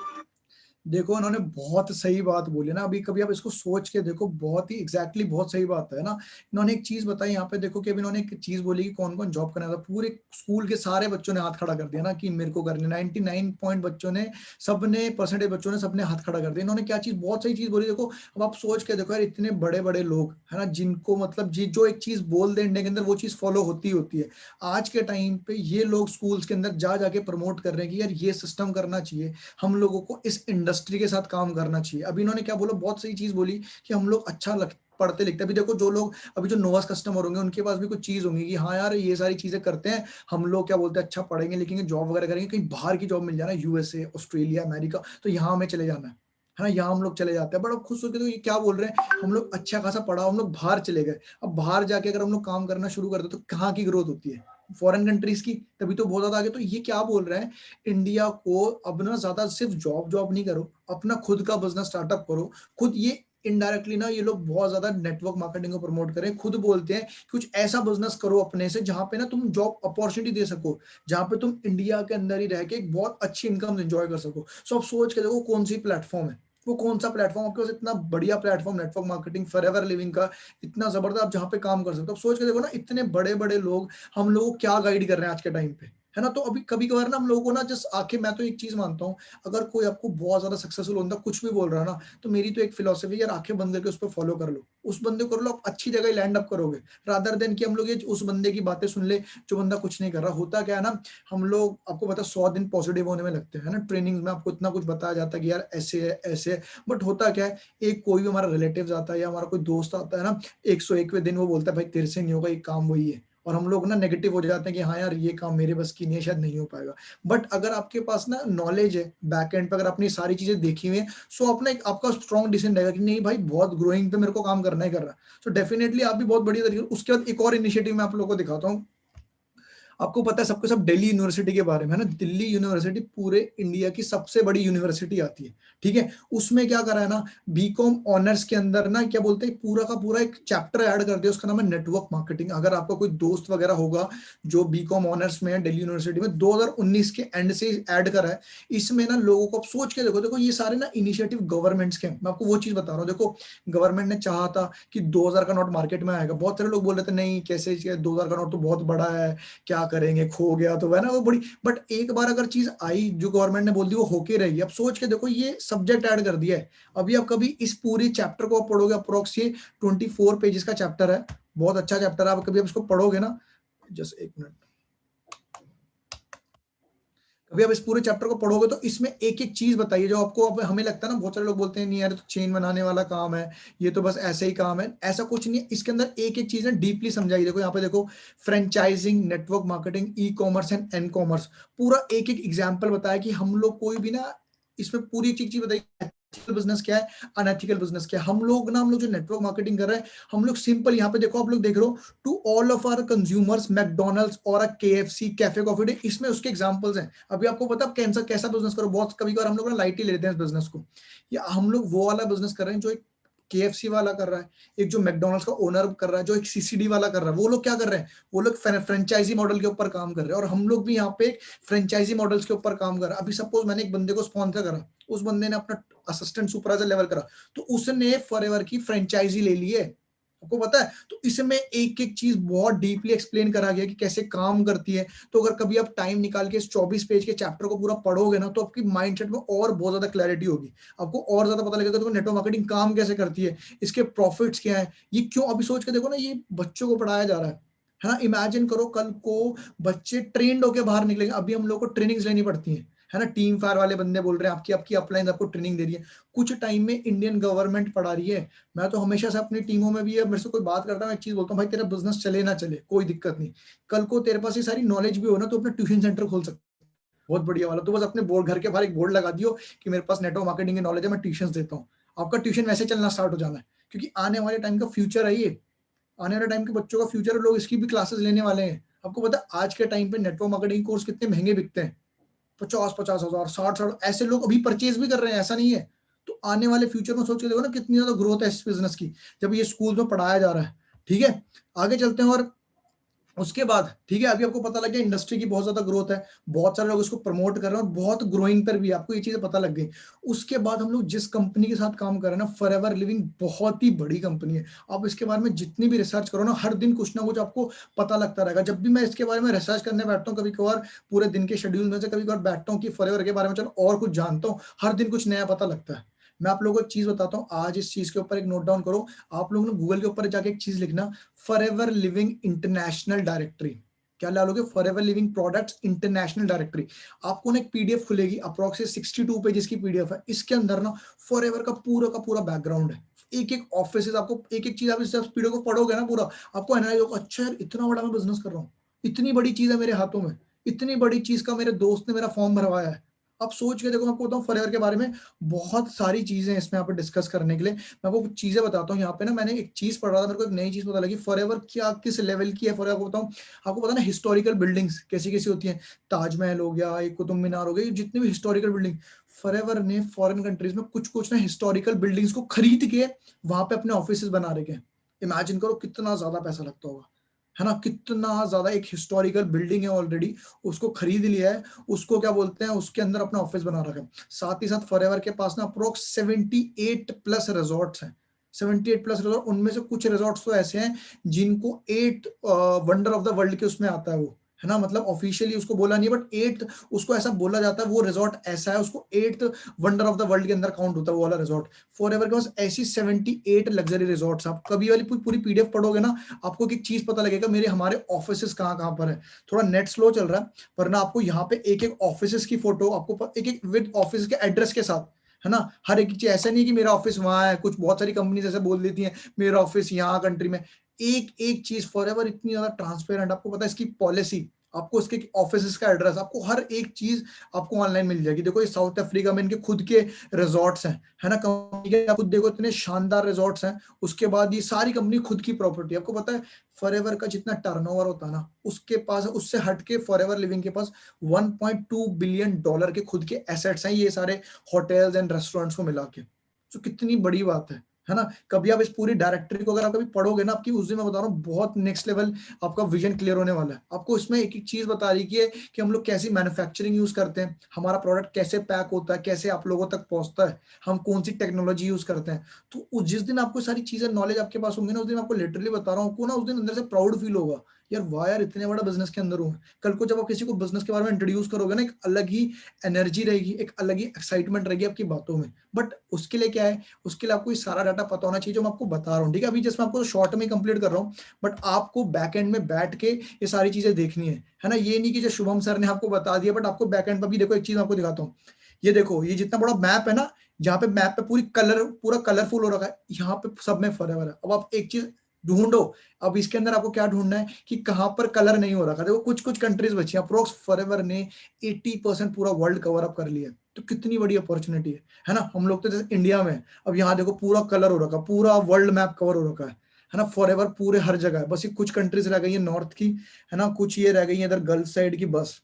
देखो इन्होंने बहुत सही बात बोली ना, अभी कभी आप इसको सोच के देखो, बहुत ही एग्जैक्टली बहुत सही बात है ना। इन्होंने एक चीज बताई यहाँ पे, देखो कि अभी इन्होंने एक चीज बोली कि कौन कौन जॉब करना था, पूरे स्कूल के सारे बच्चों ने हाथ खड़ा कर दिया ना कि मेरे को करनी, 99 पॉइंट बच्चों ने, सबने परसेंटेज बच्चों ने सबने हाथ खड़ा कर दिया। इन्होंने क्या चीज, बहुत सही चीज बोली। देखो अब आप सोच के देखो यार, इतने बड़े बड़े लोग है ना, जिनको मतलब जो एक चीज बोल दे इंडिया के अंदर वो चीज फॉलो होती होती है। आज के टाइम पे ये लोग स्कूल्स के अंदर जा जाके प्रमोट कर रहे हैं कि यार ये सिस्टम करना चाहिए, हम लोगों को इस इंडस्ट्री के साथ काम करना चाहिए। अभी इन्होंने क्या बोला, बहुत सही चीज बोली कि हम लोग अच्छा पढ़ते लिखते। अभी देखो जो लोग अभी जो नोवास कस्टमर होंगे, उनके पास भी कुछ चीज होंगी कि हाँ यार ये सारी चीजें करते हैं, हम लोग क्या बोलते हैं अच्छा पढ़ेंगे लिखेंगे, जॉब वगैरह करेंगे, कहीं बाहर की जॉब मिल जाना, USA, ऑस्ट्रेलिया, अमेरिका, तो यहाँ हमें चले जाना है ना, यहाँ हम लोग चले जाते हैं। बट अब खुद सोच के तो ये क्या बोल रहे हैं, हम लोग अच्छा खासा पढ़ा, हम लोग बाहर चले गए। अब बाहर जाके अगर हम लोग काम करना शुरू करते तो कहाँ की ग्रोथ होती है, फॉरेन कंट्रीज की, तभी तो बहुत ज्यादा आगे। तो ये क्या बोल रहे हैं, इंडिया को अब ना ज्यादा सिर्फ जॉब नहीं करो, अपना खुद का बिजनेस स्टार्टअप करो खुद। ये इनडायरेक्टली ना ये लोग बहुत ज्यादा नेटवर्क मार्केटिंग को प्रमोट करें, खुद बोलते हैं कुछ ऐसा बिजनेस करो अपने से जहां पे ना तुम जॉब अपॉर्चुनिटी दे सको, जहां पे तुम इंडिया के अंदर ही रह के एक बहुत अच्छी इनकम एंजॉय कर सको। सो अब सोच के देखो कौन सी प्लेटफॉर्म है, वो कौन सा प्लेटफॉर्म आपके पास, इतना बढ़िया platform network marketing forever living का, इतना जबरदस्त आप जहां पे काम कर सकते हो। अब सोच के देखो ना, इतने बड़े बड़े लोग हम लोगों को क्या गाइड कर रहे हैं आज के टाइम पे, है ना। तो अभी कभी कभार ना हम लोगों को ना जस्ट आके, मैं तो एक चीज मानता हूँ, अगर कोई आपको बहुत ज्यादा सक्सेसफुल होता कुछ भी बोल रहा है ना, तो मेरी तो एक फिलोसफी यार, आंखें बंद करके उस पर फॉलो कर लो, उस बंदे को कर लो, आप अच्छी जगह लैंड अप करोगे, रादर देन कि हम लोग ये उस बंदे की बातें सुन ले जो बंदा कुछ नहीं कर रहा। होता क्या है ना, हम लोग, आपको पता 100 दिन पॉजिटिव होने में लगते हैं ना, ट्रेनिंग में आपको इतना कुछ बताया जाता है कि यार ऐसे है ऐसे है, बट होता क्या है, एक कोई भी हमारा रिलेटिव आता है या हमारा कोई दोस्त आता है ना, 101वें दिन वो बोलता है भाई तेरे से नहीं होगा ये काम, वही है, और हम लोग ना नेगेटिव हो जाते हैं कि हाँ यार ये काम मेरे बस की नहीं है, शायद नहीं हो पाएगा। बट अगर आपके पास ना नॉलेज है बैक एंड पे, अगर आपने सारी चीजें देखी हुई है, सो अपना एक आपका स्ट्रॉन्ग डिसीजन रहेगा कि नहीं भाई बहुत ग्रोइंग पे मेरे को काम करना ही कर रहा। सो डेफिनेटली आप भी बहुत बढ़िया तरीके। उसके बाद एक और इनिशिएटिव मैं आप लोगों को दिखाता हूँ। आपको पता है सबको सब दिल्ली यूनिवर्सिटी के बारे में, है ना, दिल्ली यूनिवर्सिटी पूरे इंडिया की सबसे बड़ी यूनिवर्सिटी आती है, ठीक है। उसमें क्या करा है ना, बीकॉम ऑनर्स के अंदर ना क्या बोलते हैं, पूरा का पूरा एक चैप्टर ऐड कर दिया, उसका नाम है नेटवर्क मार्केटिंग। अगर आपका कोई दोस्त वगैरह होगा जो बीकॉम ऑनर्स में है दिल्ली यूनिवर्सिटी में, 2019 के एंड से ऐड करा है। इसमें ना लोगों को, आप सोच के देखो, देखो ये सारे ना इनिशिएटिव गवर्नमेंट्स के हैं। मैं आपको वो चीज बता रहा हूँ, देखो गवर्नमेंट ने चाहा था कि 2000 का नोट मार्केट में आएगा, बहुत सारे लोग बोल रहे थे नहीं कैसे 2000 का नोट तो बहुत बड़ा है, क्या करेंगे, खो गया तो है ना वो बड़ी। बट एक बार अगर चीज आई जो गवर्नमेंट ने बोल दी, वो होके रहेगी। अब सोच के देखो ये सब्जेक्ट ऐड कर दिया है। अभी आप कभी इस पूरी चैप्टर को आप पढ़ोगे, अप्रोक्स ये 24 पेजेस का चैप्टर है, बहुत अच्छा चैप्टर है। आप कभी आप इसको पढ़ोगे ना, जस्ट एक मिनट, कभी आप इस पूरे चैप्टर को पढ़ोगे तो इसमें एक एक चीज बताइए जो आपको, अब हमें लगता है ना, बहुत सारे लोग बोलते हैं नहीं यार तो चेन बनाने वाला काम है, ये तो बस ऐसे ही काम है, ऐसा कुछ नहीं है। इसके अंदर एक एक चीज ना डीपली समझाई। देखो यहाँ पे देखो, franchising, network marketing, e commerce and n commerce, पूरा एक एक एग्जाम्पल बताया कि हम लोग कोई भी ना, इसमें पूरी एक चीज बताई, एथिकल बिजनेस क्या है, अनएथिकल बिजनेस क्या है। हम लोग जो नेटवर्क मार्केटिंग कर रहे हैं, हम लोग सिंपल, यहाँ पे देखो आप लोग देख रहे हो, to all of our consumers McDonald's और अ KFC, कैफे कॉफी डे, इसमें उसके एग्जांपल्स हैं। अभी आपको पता है कैसा कैसा बिजनेस करो, बहुत कभी कभार हम लोग ना लाइट ही लेते हैं इस बिजनेस को, या हम लोग वो वाला बिजनेस कर रहे हैं जो एक KFC वाला कर रहा है, एक जो मैकडोनल्ड्स का ओनर कर रहा है, जो एक CCD वाला कर रहा है। वो लोग क्या कर रहे हैं, वो लोग फ्रेंचाइजी मॉडल के ऊपर काम कर रहे हैं, और हम लोग भी यहाँ पे फ्रेंचाइजी मॉडल्स के ऊपर काम कर रहे हैं। अभी सपोज मैंने एक बंदे को स्पॉन्सर करा, उस बंदे ने अपना असिस्टेंट सुपरवाइजर लेवल करा, तो उसने फॉरएवर की फ्रेंचाइजी ले ली है, आपको पता है। तो इसमें एक एक चीज बहुत डीपली एक्सप्लेन करा गया कि कैसे काम करती है। तो अगर कभी आप टाइम निकाल के इस 24 पेज के चैप्टर को पूरा पढ़ोगे ना, तो आपकी माइंडसेट में और बहुत ज्यादा क्लैरिटी होगी, आपको और ज्यादा पता लगेगा तो नेटवर्क मार्केटिंग काम कैसे करती है, इसके प्रॉफिट्स क्या है, ये क्यों। अभी सोच के देखो ना, ये बच्चों को पढ़ाया जा रहा है ना। इमेजिन करो कल को बच्चे ट्रेंड होके बाहर निकलेंगे। अभी हम लोग को ट्रेनिंग्स लेनी पड़ती है, है ना, टीम फायर वाले बंदे बोल रहे हैं आपकी आपकी अपलाइन आपको ट्रेनिंग दे रही है, कुछ टाइम में इंडियन गवर्नमेंट पढ़ा रही है। मैं तो हमेशा से अपनी टीमों में भी है, मेरे से कोई बात करता है, मैं एक चीज बोलता हूँ, भाई तेरा बिजनेस चले ना चले कोई दिक्कत नहीं, कल को तेरे पास ये सारी नॉलेज भी हो ना तो अपना ट्यूशन सेंटर खोल सकता है, बहुत बढ़िया वाला। तो बस अपने बोर्ड घर के बाहर एक बोर्ड लगा दियो कि मेरे पास नेटवर्क मार्केटिंग की नॉलेज है, मैं ट्यूशन देता हूँ। आपका ट्यूशन वैसे चलना स्टार्ट हो जाना है, क्योंकि आने वाले टाइम का फ्यूचर है ये, आने वाले टाइम के बच्चों का फ्यूचर, लोग इसकी भी क्लासेस लेने वाले हैं। आपको पता है आज के टाइम पे नेटवर्क मार्केटिंग कोर्स कितने महंगे बिकते हैं, 50-50 हजार, 60 ऐसे लोग अभी परचेज भी कर रहे हैं, ऐसा नहीं है। तो आने वाले फ्यूचर में सोच के देखो ना कितनी ज्यादा ग्रोथ है इस बिजनेस की, जब ये स्कूल में पढ़ाया जा रहा है। ठीक है, आगे चलते हैं। और उसके बाद ठीक है, अभी आपको पता लग गया इंडस्ट्री की बहुत ज्यादा ग्रोथ है, बहुत सारे लोग इसको प्रमोट कर रहे हैं और बहुत ग्रोइंग पर भी आपको ये चीजें पता लग गई। उसके बाद हम लोग जिस कंपनी के साथ काम कर रहे हैं ना, फॉरएवर लिविंग बहुत ही बड़ी कंपनी है। आप इसके बारे में जितनी भी रिसर्च करो ना, हर दिन कुछ ना कुछ आपको पता लगता रहेगा। जब भी मैं इसके बारे में रिसर्च करने बैठता हूँ, कभी कभार पूरे दिन के शेड्यूल में से कभी कभार बैठता हूँ कि फॉरएवर के बारे में चलो और कुछ जानता हूँ, हर दिन कुछ नया पता लगता है। मैं आप लोगों को एक चीज बताता हूँ, आज इस चीज के ऊपर एक नोट डाउन करो। आप लोगों ने गूगल के ऊपर जाके एक चीज लिखना, फॉरएवर लिविंग इंटरनेशनल डायरेक्टरी। क्या डालोगे? Forever living products international directory. आपको ना एक पीडीएफ खुलेगी, अप्रोक्स 62 पेजेस की पीडीएफ है। इसके अंदर ना फॉरएवर का पूरा बैकग्राउंड है, एक एक ऑफिस, आपको एक एक चीज, आप इस पीडीएफ को पढ़ोगे ना पूरा, आपको एनालाइज होगा, अच्छा यार इतना बड़ा मैं बिजनेस कर रहा हूँ, इतनी बड़ी चीज है मेरे हाथों में, इतनी बड़ी चीज का मेरे दोस्त ने मेरा फॉर्म भरवाया है। आप सोच के देखो, मैं आपको बताऊं फॉरएवर के बारे में बहुत सारी चीजें हैं इसमें यहाँ पे डिस्कस करने के लिए। मैं आपको कुछ चीजें बताता हूँ। यहाँ पे ना मैंने एक चीज पढ़ रहा था, मेरे को एक नई चीज पता लगी, फॉरएवर क्या किस लेवल की है फॉरएवर को बताऊं। आपको पता ना हिस्टोरिकल बिल्डिंग्स कैसी कैसी होती हैं, ताजमहल हो गया, एक कुतुब मीनार हो गई, जितने भी हिस्टोरिकल बिल्डिंग, फॉरएवर ने फॉरेन कंट्रीज में कुछ कुछ ना हिस्टोरिकल बिल्डिंग्स को खरीद के वहां पे अपने ऑफिस बना रखे हैं। इमेजिन करो कितना ज्यादा पैसा लगता होगा, है ना, कितना ज्यादा। एक हिस्टोरिकल बिल्डिंग है ऑलरेडी, उसको खरीद लिया है, उसको क्या बोलते हैं, उसके अंदर अपना ऑफिस बना रखा है। साथ ही साथ फॉरएवर के पास ना अप्रोक्स 78 प्लस रिजॉर्ट्स हैं, 78 प्लस रिजॉर्ट। उनमें से कुछ रिजॉर्ट्स तो ऐसे हैं जिनको 8 वंडर ऑफ द वर्ल्ड के उसमें आता है वो, है ना, मतलब ऑफिशियली उसको बोला नहीं है, बट 8 उसको ऐसा बोला जाता है, वो रिजॉर्ट ऐसा है, उसको 8th wonder of the world के अंदर काउंट होता है वो वाला रिजॉर्ट। फॉरएवर के पास ऐसी 78 लग्जरी रिजॉर्ट्स। आप कभी वाली पूरी पीडीएफ पढ़ोगे ना, आपको एक चीज पता लगेगा, मेरे हमारे ऑफिसेस कहाँ कहाँ पर है। थोड़ा नेट स्लो चल रहा है, पर ना आपको यहाँ पे एक एक ऑफिसेस की फोटो, आपको एक एक विद ऑफिस के एड्रेस के साथ, है ना, हर एक चीज। ऐसा नहीं है कि मेरा ऑफिस वहां है, कुछ बहुत सारी कंपनी ऐसे बोल देती हैं मेरा ऑफिस यहाँ कंट्री में। एक एक चीज फॉरएवर इतनी ज्यादा ट्रांसपेरेंट, आपको पता है इसकी पॉलिसी, आपको इसके ऑफिस का एड्रेस, आपको हर एक चीज आपको ऑनलाइन मिल जाएगी। देखो ये साउथ अफ्रीका में इनके खुद के रिजॉर्ट्स हैं, है ना, कंपनी के खुद देखो इतने शानदार रिजॉर्ट्स हैं। उसके बाद ये सारी कंपनी खुद की प्रॉपर्टी। आपको पता है फॉरएवर का जितना टर्नओवर होता है ना, उसके पास, उससे हटके फॉरएवर लिविंग के पास 1.2 बिलियन डॉलर के खुद के एसेट्स हैं, ये सारे होटल्स एंड रेस्टोरेंट्स को मिला के। तो कितनी बड़ी बात है ना। कभी आप इस पूरी डायरेक्टरी को अगर आप कभी पढ़ोगे ना, आपकी उस दिन मैं बता रहा हूँ बहुत नेक्स्ट लेवल आपका विजन क्लियर होने वाला है। आपको इसमें एक एक चीज बता रही है कि हम लोग कैसी मैन्युफैक्चरिंग यूज करते हैं, हमारा प्रोडक्ट कैसे पैक होता है, कैसे आप लोगों तक पहुंचता है, हम कौन सी टेक्नोलॉजी यूज करते हैं। तो जिस दिन आपको सारी चीजें नॉलेज आपके पास होंगे ना, उस दिन आपको लिटरली बता रहा हूँ, आपको ना उस दिन अंदर से प्राउड फील होगा, यार वाह यार इतने बड़ा बिजनेस के अंदर हूँ। कल को जब आप किसी को बिजनेस के बारे में इंट्रोड्यूस करोगे ना, एक अलग ही एनर्जी रहेगी, एक अलग ही एक्साइटमेंट रहेगी आपकी बातों में। बट उसके लिए क्या है, उसके लिए आपको ये सारा डाटा पता होना चाहिए जो मैं आपको बता रहा हूँ। ठीक है, अभी जस्ट मैं आपको शॉर्ट में कंप्लीट कर रहा हूँ, बट आपको बैक एंड में बैठ के ये सारी चीजें देखनी है ना। ये नहीं कि जो शुभम सर ने आपको बता दिया, बट आपको बैक एंड पर भी देखो, एक चीज आपको दिखाता हूँ। ये देखो, ये जितना बड़ा मैप है ना, जहाँ पे मैप पे पूरा कलरफुल हो रखा है, यहाँ पे सब में फॉरएवर है। अब आप एक चीज ढूंढो, अब इसके अंदर आपको क्या ढूंढना है कि कहां पर कलर नहीं हो रखा। देखो कुछ कुछ कंट्रीज बची, अप्रोक्स फॉरएवर ने 80% पूरा वर्ल्ड कवर अप कर लिया। तो कितनी बड़ी अपॉर्चुनिटी है ना। हम लोग तो जैसे इंडिया में, अब यहाँ देखो पूरा कलर हो रखा, पूरा वर्ल्ड मैप कवर हो रखा है ना। फॉरएवर पूरे हर जगह है, बस ये कुछ कंट्रीज रह गई है नॉर्थ की, है ना, कुछ ये रह गई है इधर गल्फ साइड की, बस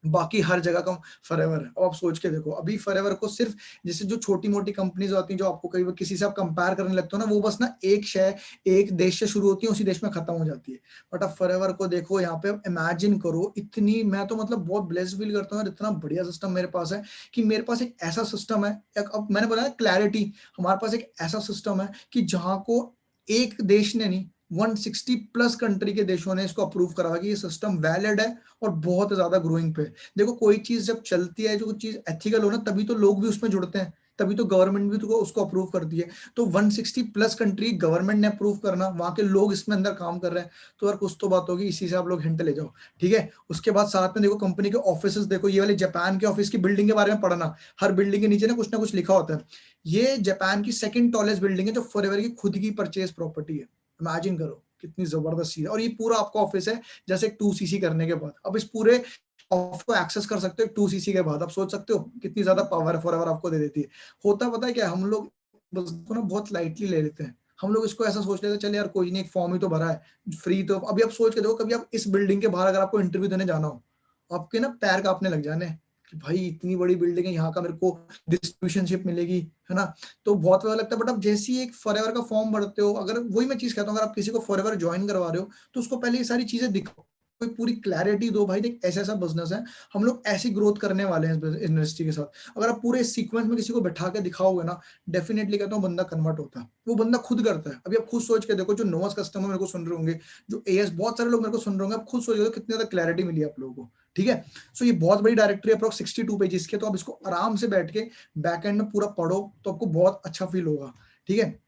बाकी हर जगह का फॉरएवर है। अब आप सोच के देखो, अभी फॉरएवर को सिर्फ जैसे जो छोटी मोटी कंपनीज होती हैं, जो आपको कई बार किसी से आप कंपेयर करने लगते हो ना, वो बस ना एक शहर एक देश से शुरू होती है, उसी देश में खत्म हो जाती है। बट अब फॉरएवर को देखो, यहाँ पे इमेजिन करो इतनी, मैं तो मतलब बहुत ब्लेस्ड फील करता हूँ, इतना बढ़िया सिस्टम मेरे पास है कि मेरे पास एक ऐसा सिस्टम है। अब मैंने बोला क्लैरिटी, हमारे पास एक ऐसा सिस्टम है कि जहाँ को एक देश ने नहीं, 160 प्लस कंट्री के देशों ने इसको अप्रूव करा कि ये सिस्टम वैलिड है और बहुत ज्यादा ग्रोइंग पे। देखो कोई चीज जब चलती है, जो चीज एथिकल हो ना, तभी तो लोग भी उसमें जुड़ते हैं। तभी तो गवर्नमेंट भी तो उसको अप्रूव करती है। तो 160 प्लस कंट्री गवर्नमेंट ने अप्रूव करना, वहां के लोग इसमें अंदर काम कर रहे हैं, तो यार कुछ तो बात होगी, इसी से आप लोग हिंट ले जाओ, ठीक है। उसके बाद साथ में देखो कंपनी के ऑफिसेस, देखो ये वाले जापान के ऑफिस की बिल्डिंग के बारे में पढ़ना, हर बिल्डिंग के नीचे ना कुछ लिखा होता है। ये जापान की सेकंड टॉलेस्ट बिल्डिंग है जो फॉरएवर की खुद की परचेज प्रॉपर्टी है। इमेजिन करो कितनी जबरदस्त चीज है। और ये पूरा आपका ऑफिस है जैसे 2cc करने के बाद, अब इस पूरे ऑफिस को एक्सेस कर सकते हो 2cc के बाद। आप सोच सकते हो कितनी ज्यादा पावर फॉरएवर आपको दे देती है। होता पता है क्या, हम लोग को ना बहुत लाइटली ले लेते हैं। हम लोग इसको ऐसा सोच लेते हैं चल यार कोई नहीं, एक फॉर्म ही तो भरा है, फ्री तो। अभी आप सोच के देखो, कभी आप इस बिल्डिंग के बाहर अगर आपको इंटरव्यू देने जाना हो, आपके ना पैर कांपने लग जाने कि भाई इतनी बड़ी बिल्डिंग है, यहाँ का मेरे को डिस्ट्रीब्यूशनशिप मिलेगी, है ना। तो बहुत ज्यादा लगता है। बट अब जैसे ही एक फॉरएवर का फॉर्म भरते हो, अगर वही मैं चीज कहता हूँ, अगर आप किसी को फॉरएवर ज्वाइन करवा रहे हो तो उसको पहले ये सारी चीजें दिखाओ, कोई पूरी क्लैरिटी दो, भाई देख ऐसा ऐसा बिजनेस है, हम लोग ऐसी ग्रोथ करने वाले हैं इस इंडस्ट्री के साथ। अगर आप पूरे सीक्वेंस में किसी को बैठा के दिखाओगे ना, डेफिनेटली कहता हूँ बंदा कन्वर्ट होता है, वो बंदा खुद करता है। अभी आप खुद सोच के देखो, जो नोवास कस्टमर मेरे को सुन रहे होंगे, जो एएस बहुत सारे लोग मेरे को सुन रहे होंगे, आप खुद सोच के देखो कितनी ज्यादा क्लैरिटी मिली आप लोगों को, ठीक है। सो ये बहुत बड़ी डायरेक्टरी, अप्रॉक्स 62 पेजेस के, तो आप इसको आराम से बैठ के बैक एंड में पूरा पढ़ो तो आपको बहुत अच्छा फील होगा, ठीक है।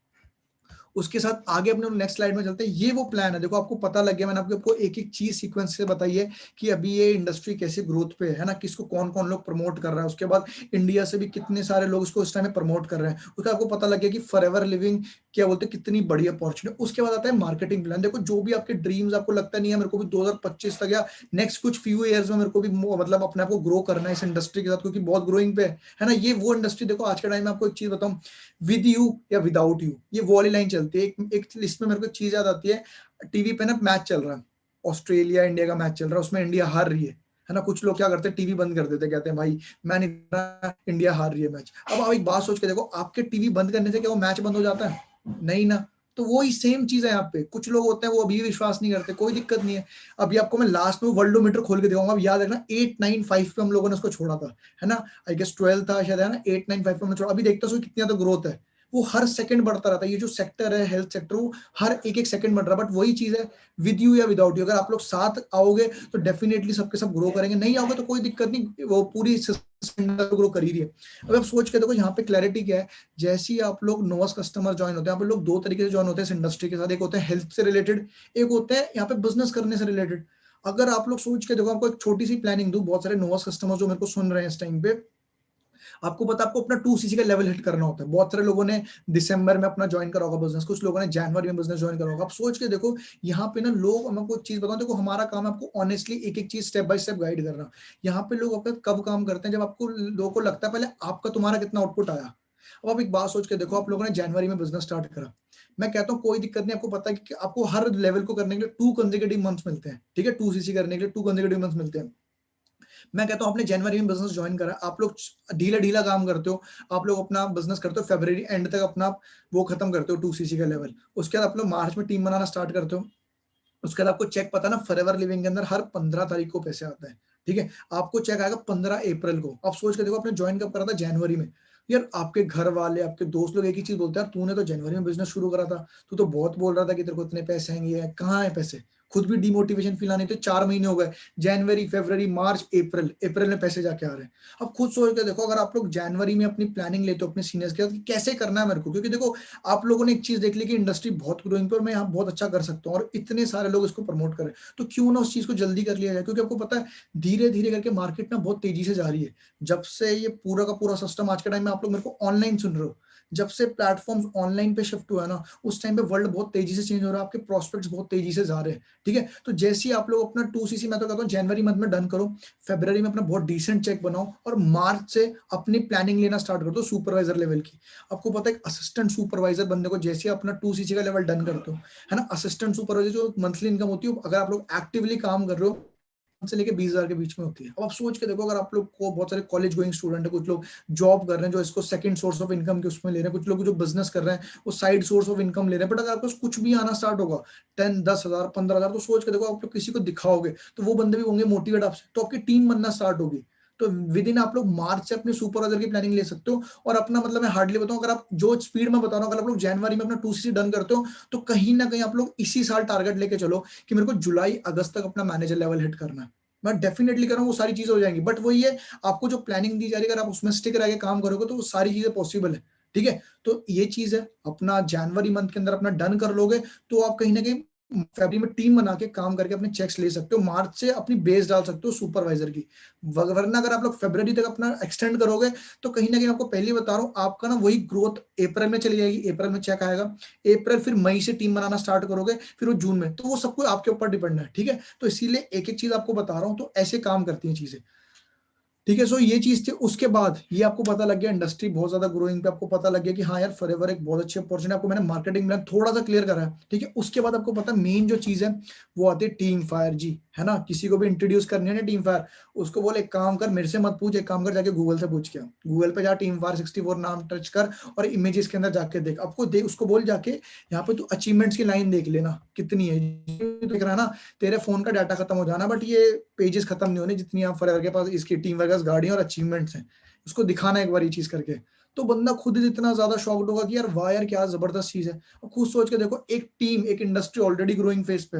उसके साथ आगे अपने नेक्स्ट स्लाइड में चलते हैं। ये वो प्लान है, देखो आपको पता लग गया, मैंने आपको एक एक चीज सीक्वेंस से बताई है कि अभी ये इंडस्ट्री कैसे ग्रोथ पे है ना, किसको कौन कौन लोग प्रमोट कर रहा है, उसके बाद इंडिया से भी कितने सारे लोग इसको इस टाइम में प्रमोट कर रहे हैं, उसका आपको पता लग गया कि फॉरएवर लिविंग क्या बोलते हैं, कितनी बड़ी अपॉर्चुनिटी। उसके बाद आता है मार्केटिंग प्लान। देखो जो भी आपके ड्रीम्स, आपको लगता नहीं है मेरे को भी 2025 तक या नेक्स्ट कुछ फ्यू ईयर्स में मेरे को भी मतलब अपने आप को ग्रो करना है इस इंडस्ट्री के साथ, क्योंकि बहुत ग्रोइंग पे है ना ये वो इंडस्ट्री। देखो आज के टाइम में आपको एक चीज बताऊं, विद यू या विदाउट यू, ये वो वाली लाइन चलती है। एक लिस्ट में मेरे को चीज याद आती है, टीवी पे ना मैच चल रहा है, ऑस्ट्रेलिया इंडिया का मैच चल रहा है, उसमें इंडिया हार रही है ना। कुछ लोग क्या करते हैं, टीवी बंद कर देते हैं, कहते हैं भाई मैं नहीं, इंडिया हार रही है मैच। अब आप एक बात सोच के देखो, आपके टीवी बंद करने से क्या वो मैच बंद हो जाता है? नहीं ना। तो वही सेम चीज है यहाँ पे। कुछ लोग होते हैं वो अभी विश्वास नहीं करते, कोई दिक्कत नहीं है। अभी आपको मैं लास्ट में वर्ल्डोमीटर खोल के दिखाऊंगा, अब याद रखना 895 पे हम लोगों ने उसको छोड़ा था, है ना। आई गेस 12 था शायद, है ना, 895 पे हमने छोड़ा। अभी देखते हो कितनी ज्यादा ग्रोथ है, वो हर सेकंड बढ़ता रहता है। ये जो सेक्टर है हेल्थ सेक्टर, वो हर एक एक सेकंड बढ़ रहा है। बट वही चीज है, विद यू या विदाउट यू, अगर आप लोग साथ आओगे तो डेफिनेटली सबके सब ग्रो करेंगे, नहीं आओगे तो कोई दिक्कत नहीं, वो पूरी ग्रो कर ही रही है। अब आप सोच के देखो यहाँ पे क्लैरिटी क्या है। जैसे ही आप लोग नोवास कस्टमर ज्वाइन होते हैं, यहाँ पे लोग दो तरीके से ज्वाइन होते हैं इस इंडस्ट्री के साथ, एक होता है हेल्थ से रिलेटेड, एक होता है यहाँ पे बिजनेस करने से रिलेटेड। अगर आप लोग सोच के देखो, आपको एक छोटी सी प्लानिंग दूं, बहुत सारे नोवास कस्टमर जो मेरे को सुन रहे हैं इस टाइम पे, आपको पता आपको अपना 2cc का लेवल हिट करना होता है। बहुत सारे लोगों ने दिसंबर में अपना ज्वाइन करा होगा बिजनेस, कुछ लोगों ने जनवरी में बिजनेस ज्वाइन करा होगा। आप सोच के देखो यहाँ पे ना लोग, मैं आपको चीज बताऊं, देखो हमारा काम है आपको ऑनेस्टली एक एक चीज स्टेप बाय स्टेप गाइड करना। यहाँ पे लोग अपने कब काम करते हैं, जब आपको लोगों को लगता है पहले आपका तुम्हारा कितना आउटपुट आया। अब आप एक बात सोच के देखो, आप लोगों ने जनवरी में बिजनेस स्टार्ट करा, मैं कहता हूँ कोई दिक्कत नहीं, आपको पता है कि आपको हर लेवल को करने के लिए 2 कंसेक्यूटिव मंथ्स मिलते हैं, ठीक है। 2cc करने के लिए 2 कंसेक्यूटिव मंथ्स मिलते हैं। मैं कहता हूँ आपने जनवरी में बिजनेस ज्वाइन करा, आप लोग ढीला ढीला काम करते हो, आप लोग अपना बिजनेस करते हो, फरवरी एंड तक अपना वो खत्म करते हो 2cc का लेवल। उसके बाद आप लोग मार्च में टीम बनाना स्टार्ट करते हो। उसके बाद आपको चेक पता ना, फॉरएवर लिविंग के अंदर हर 15 तारीख को पैसे आते हैं, ठीक है। आपको चेक आएगा 15 अप्रैल को। आप सोच के देखो आपने ज्वाइन कब करा था, जनवरी में। यार आपके घर वाले, आपके दोस्त लोग एक ही चीज बोलते हैं, तूने तो जनवरी में बिजनेस शुरू करा था, तू तो बहुत बोल रहा था कि तेरे को इतने पैसे आएंगे, कहाँ है पैसे। खुद भी डिमोटिवेशन फील आने, तो 4 महीने हो गए, जनवरी फरवरी मार्च अप्रैल, अप्रैल में पैसे जाके आ रहे हैं। अब खुद सोच के देखो, अगर आप लोग जनवरी में अपनी प्लानिंग लेते हो अपने सीनियर्स के साथ कि कैसे करना है मेरे को, क्योंकि देखो आप लोगों ने एक चीज देख ली कि इंडस्ट्री बहुत ग्रोइंग पे और मैं यहाँ बहुत अच्छा कर सकता हूँ और इतने सारे लोग इसको प्रमोट करें, तो क्यों ना उस चीज को जल्दी कर लिया जाए। क्योंकि आपको पता है धीरे धीरे करके मार्केट ना बहुत तेजी से जा रही है। जब से ये पूरा का पूरा सिस्टम आज के टाइम में, आप लोग मेरे को ऑनलाइन सुन रहे हो, जब से प्लेटफॉर्म्स ऑनलाइन पे शिफ्ट हुआ है ना, उस टाइम पे वर्ल्ड बहुत तेजी से चेंज हो रहा है, आपके प्रोस्पेक्ट्स बहुत तेजी से जा रहे हैं, ठीक है। तो जैसे ही आप लोग अपना 2cc, मैं तो कहता हूँ जनवरी मंथ में डन करो, फरवरी में अपना बहुत डिसेंट चेक बनाओ और मार्च से अपनी प्लानिंग लेना स्टार्ट कर दो सुपरवाइजर लेवल की। आपको पता है असिस्टेंट सुपरवाइजर बनने को जैसे अपना 2cc का लेवल डन करते हो, है ना, असिस्टेंट सुपरवाइजर जो मंथली इनकम होती है, अगर आप लोग एक्टिवली काम कर रहे हो से लेके 20,000 के बीच में होती है। अब आप सोच के देखो, अगर आप लोग को बहुत सारे कॉलेज गोइंग स्टूडेंट है, कुछ लोग जॉब कर रहे हैं जो इसको सेकंड सोर्स ऑफ इनकम के उसमें ले रहे हैं, कुछ लोग जो बिजनेस कर रहे हैं वो साइड सोर्स ऑफ इनकम ले रहे हैं। बट अगर आपको कुछ भी आना स्टार्ट होगा 10,000 15,000, तो सोच के देखो आप लोग किसी को दिखाओगे तो वो बंदे भी होंगे मोटिवेट आपसे, तो आपकी टीम बनना स्टार्ट होगी। तो विद इन आप लोग मार्च से अपने सुपरवाइजर की प्लानिंग ले सकते हो। और अपना मतलब मैं हार्डली बताऊं, अगर आप जो स्पीड में बता रहा हूं, अगर आप लोग जनवरी में अपना 2cc डन करते हो तो कहीं ना कहीं आप लोग इसी साल टारगेट लेके चलो कि मेरे को जुलाई अगस्त तक अपना मैनेजर लेवल हिट करना है। मैं डेफिनेटली कर रहा हूँ, वो सारी चीजें हो जाएंगी, बट वही है, आपको जो प्लानिंग दी जा रही है, अगर आप उसमें स्टिक रह के काम करोगे तो वो सारी चीजें पॉसिबल है। ठीक है, तो ये चीज है, अपना जनवरी मंथ के अंदर अपना डन कर लोगे तो आप कहीं ना कहीं फरवरी में टीम बना के काम करके अपने चेक्स ले सकते हो, मार्च से अपनी बेस डाल सकते हो सुपरवाइजर की। वरना अगर आप लोग फरवरी तक अपना एक्सटेंड करोगे तो कहीं ना कहीं आपको पहले ही बता रहा हूँ, आपका ना वही ग्रोथ अप्रैल में चली जाएगी, अप्रैल में चेक आएगा, अप्रैल फिर मई से टीम बनाना स्टार्ट करोगे, फिर वो जून में, तो वो सब कुछ आपके ऊपर डिपेंड है। ठीक है, तो इसीलिए एक एक चीज आपको बता रहा हूँ, तो ऐसे काम करती हैं चीजें। ठीक है, सो ये चीज थी। उसके बाद ये आपको पता लग गया इंडस्ट्री बहुत ज्यादा ग्रोइंग पे, आपको पता लग गया कि हाँ यार फॉरएवर एक बहुत अच्छी अपॉर्चुनिटी, आपको मैंने मार्केटिंग में थोड़ा सा क्लियर करा है। ठीक है, उसके बाद आपको पता मेन जो चीज है वो आती है टीम फायर जी, है ना। किसी को भी इंट्रोड्यूस करनी है ना टीम फायर, उसको बोले एक काम कर, मेरे से मत पूछ, एक काम कर जाके गूगल से पूछ के, गूगल पे जा टीम फायर 64 नाम टच कर और इमेजेस के अंदर जाके देख, आपको देख, उसको बोल जाके यहाँ पे तू अचीवमेंट्स की लाइन देख लेना कितनी है, देख रहा है ना, तेरे फोन का डाटा खत्म हो जाना बट ये पेजेस खत्म नहीं होने जितनी आप फॉरएवर के पास इसकी टीम वर्कर्स गाड़ी और अचीवमेंट्स हैं, उसको दिखाना एक बार ये चीज करके, तो बंदा खुद ही इतना ज्यादा शॉक्ड होगा कि यार वाह यार क्या जबरदस्त चीज है। अब खुद सोच के देखो, एक टीम, एक इंडस्ट्री ऑलरेडी ग्रोइंग फेज पे,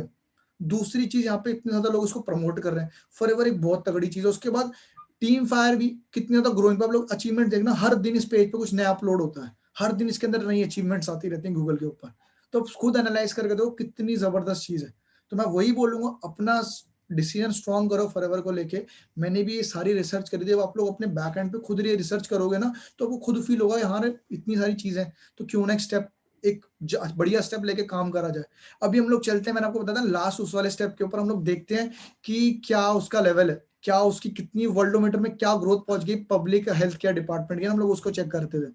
दूसरी चीज यहाँ पे इतने ज्यादा लोग उसको प्रमोट कर रहे हैं, फॉरएवर एक बहुत तगड़ी चीज है। उसके बाद टीम फायर भी कितनी ज्यादा ग्रोइंग पे, आप लोग अचीवमेंट देखना, हर दिन इस पेज पे कुछ नया अपलोड होता है, हर दिन इसके अंदर नई अचीवमेंट्स आती रहती हैं गूगल के ऊपर, तो आप खुद एनालाइज करके देखो कितनी जबरदस्त चीज है। तो मैं वही बोलूंगा, अपना डिसीजन स्ट्रॉन्ग करो फॉरएवर को लेके। मैंने भी ये सारी रिसर्च करी थी, अब आप लोग अपने बैक एंड पे खुद ये रिसर्च करोगे ना तो आपको खुद फील होगा यहाँ इतनी सारी चीजें, तो क्यों ना एक स्टेप, एक बढ़िया स्टेप लेके काम करा जाए। अभी हम लोग चलते हैं, मैंने आपको बताया था लास्ट उस वाले स्टेप के ऊपर, हम लोग देखते हैं कि क्या उसका लेवल है, क्या उसकी कितनी वर्ल्डोमीटर में क्या ग्रोथ पहुंच गई पब्लिक हेल्थ केयर डिपार्टमेंट की, हम लोग उसको चेक करते थे।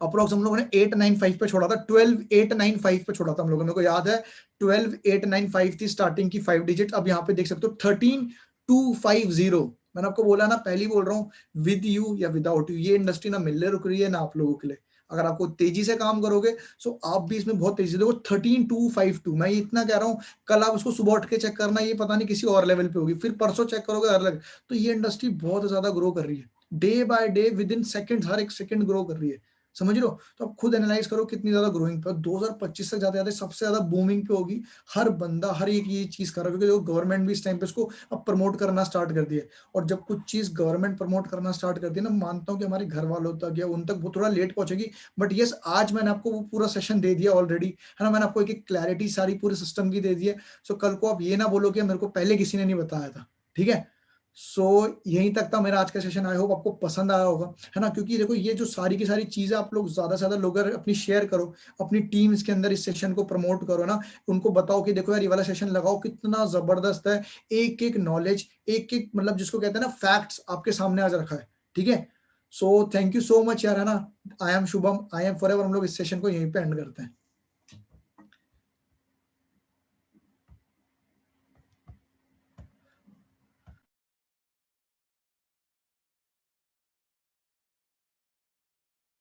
अप्रोक्स हम लोगों ने 895 पे छोड़ा था, 12895 पे छोड़ा था हम लोगों ने, मेरे को याद है 12895 थी स्टार्टिंग की 5 डिजिट, अब यहाँ पे देख सकते हो 13250। मैंने आपको बोला ना, पहले ही बोल रहा हूँ, विद यू या विदाउट यू ये इंडस्ट्री ना मिलने रुक रही है ना आप लोगों के लिए, अगर आपको तेजी से काम करोगे सो आप भी इसमें बहुत तेजी से देखो 13252। मैं ये इतना कह रहा हूँ, कल आप उसको सुबह उठ के चेक करना, ये पता नहीं किसी और लेवल पे होगी, फिर परसों चेक करोगे अलग। तो ये इंडस्ट्री बहुत ज्यादा ग्रो कर रही है, day by day, within second, हर एक सेकंड ग्रो कर रही है, समझ रहे हो। तो आप खुद एनालाइज करो कितनी ज्यादा ग्रोइंग पे, 2025 से ज्यादा सबसे ज्यादा बूमिंग पे होगी। हर बंदा हर एक ये चीज कर रहा है, क्योंकि गवर्नमेंट भी इस टाइम पे इसको अब प्रमोट करना स्टार्ट कर दिया है। और जब कुछ चीज गवर्नमेंट प्रमोट करना स्टार्ट करती है ना, मानता हूँ कि हमारे घर वालों तक या उन तक वो थोड़ा लेट पहुंचेगी, बट यस आज मैंने आपको वो पूरा सेशन दे दिया ऑलरेडी, है ना। मैंने आपको एक क्लैरिटी सारी पूरे सिस्टम की दे दी है। सो कल को आप ये ना बोलो कि मेरे को पहले किसी ने नहीं बताया था। ठीक है, सो यहीं तक था मेरा आज का सेशन, आई होप आपको पसंद आया होगा, है ना। क्योंकि देखो ये जो सारी की सारी चीजें आप लोग ज्यादा से ज्यादा लोग अपनी शेयर करो, अपनी टीम्स के अंदर इस सेशन को प्रमोट करो ना, उनको बताओ कि देखो यार ये वाला सेशन लगाओ, कितना जबरदस्त है, एक एक नॉलेज, एक एक मतलब जिसको कहते हैं ना फैक्ट्स आपके सामने आज रखा है। ठीक है, so thank you so much यार, है ना। I am Shubham, I am forever, हम लोग इस सेशन को यहीं पे एंड करते हैं।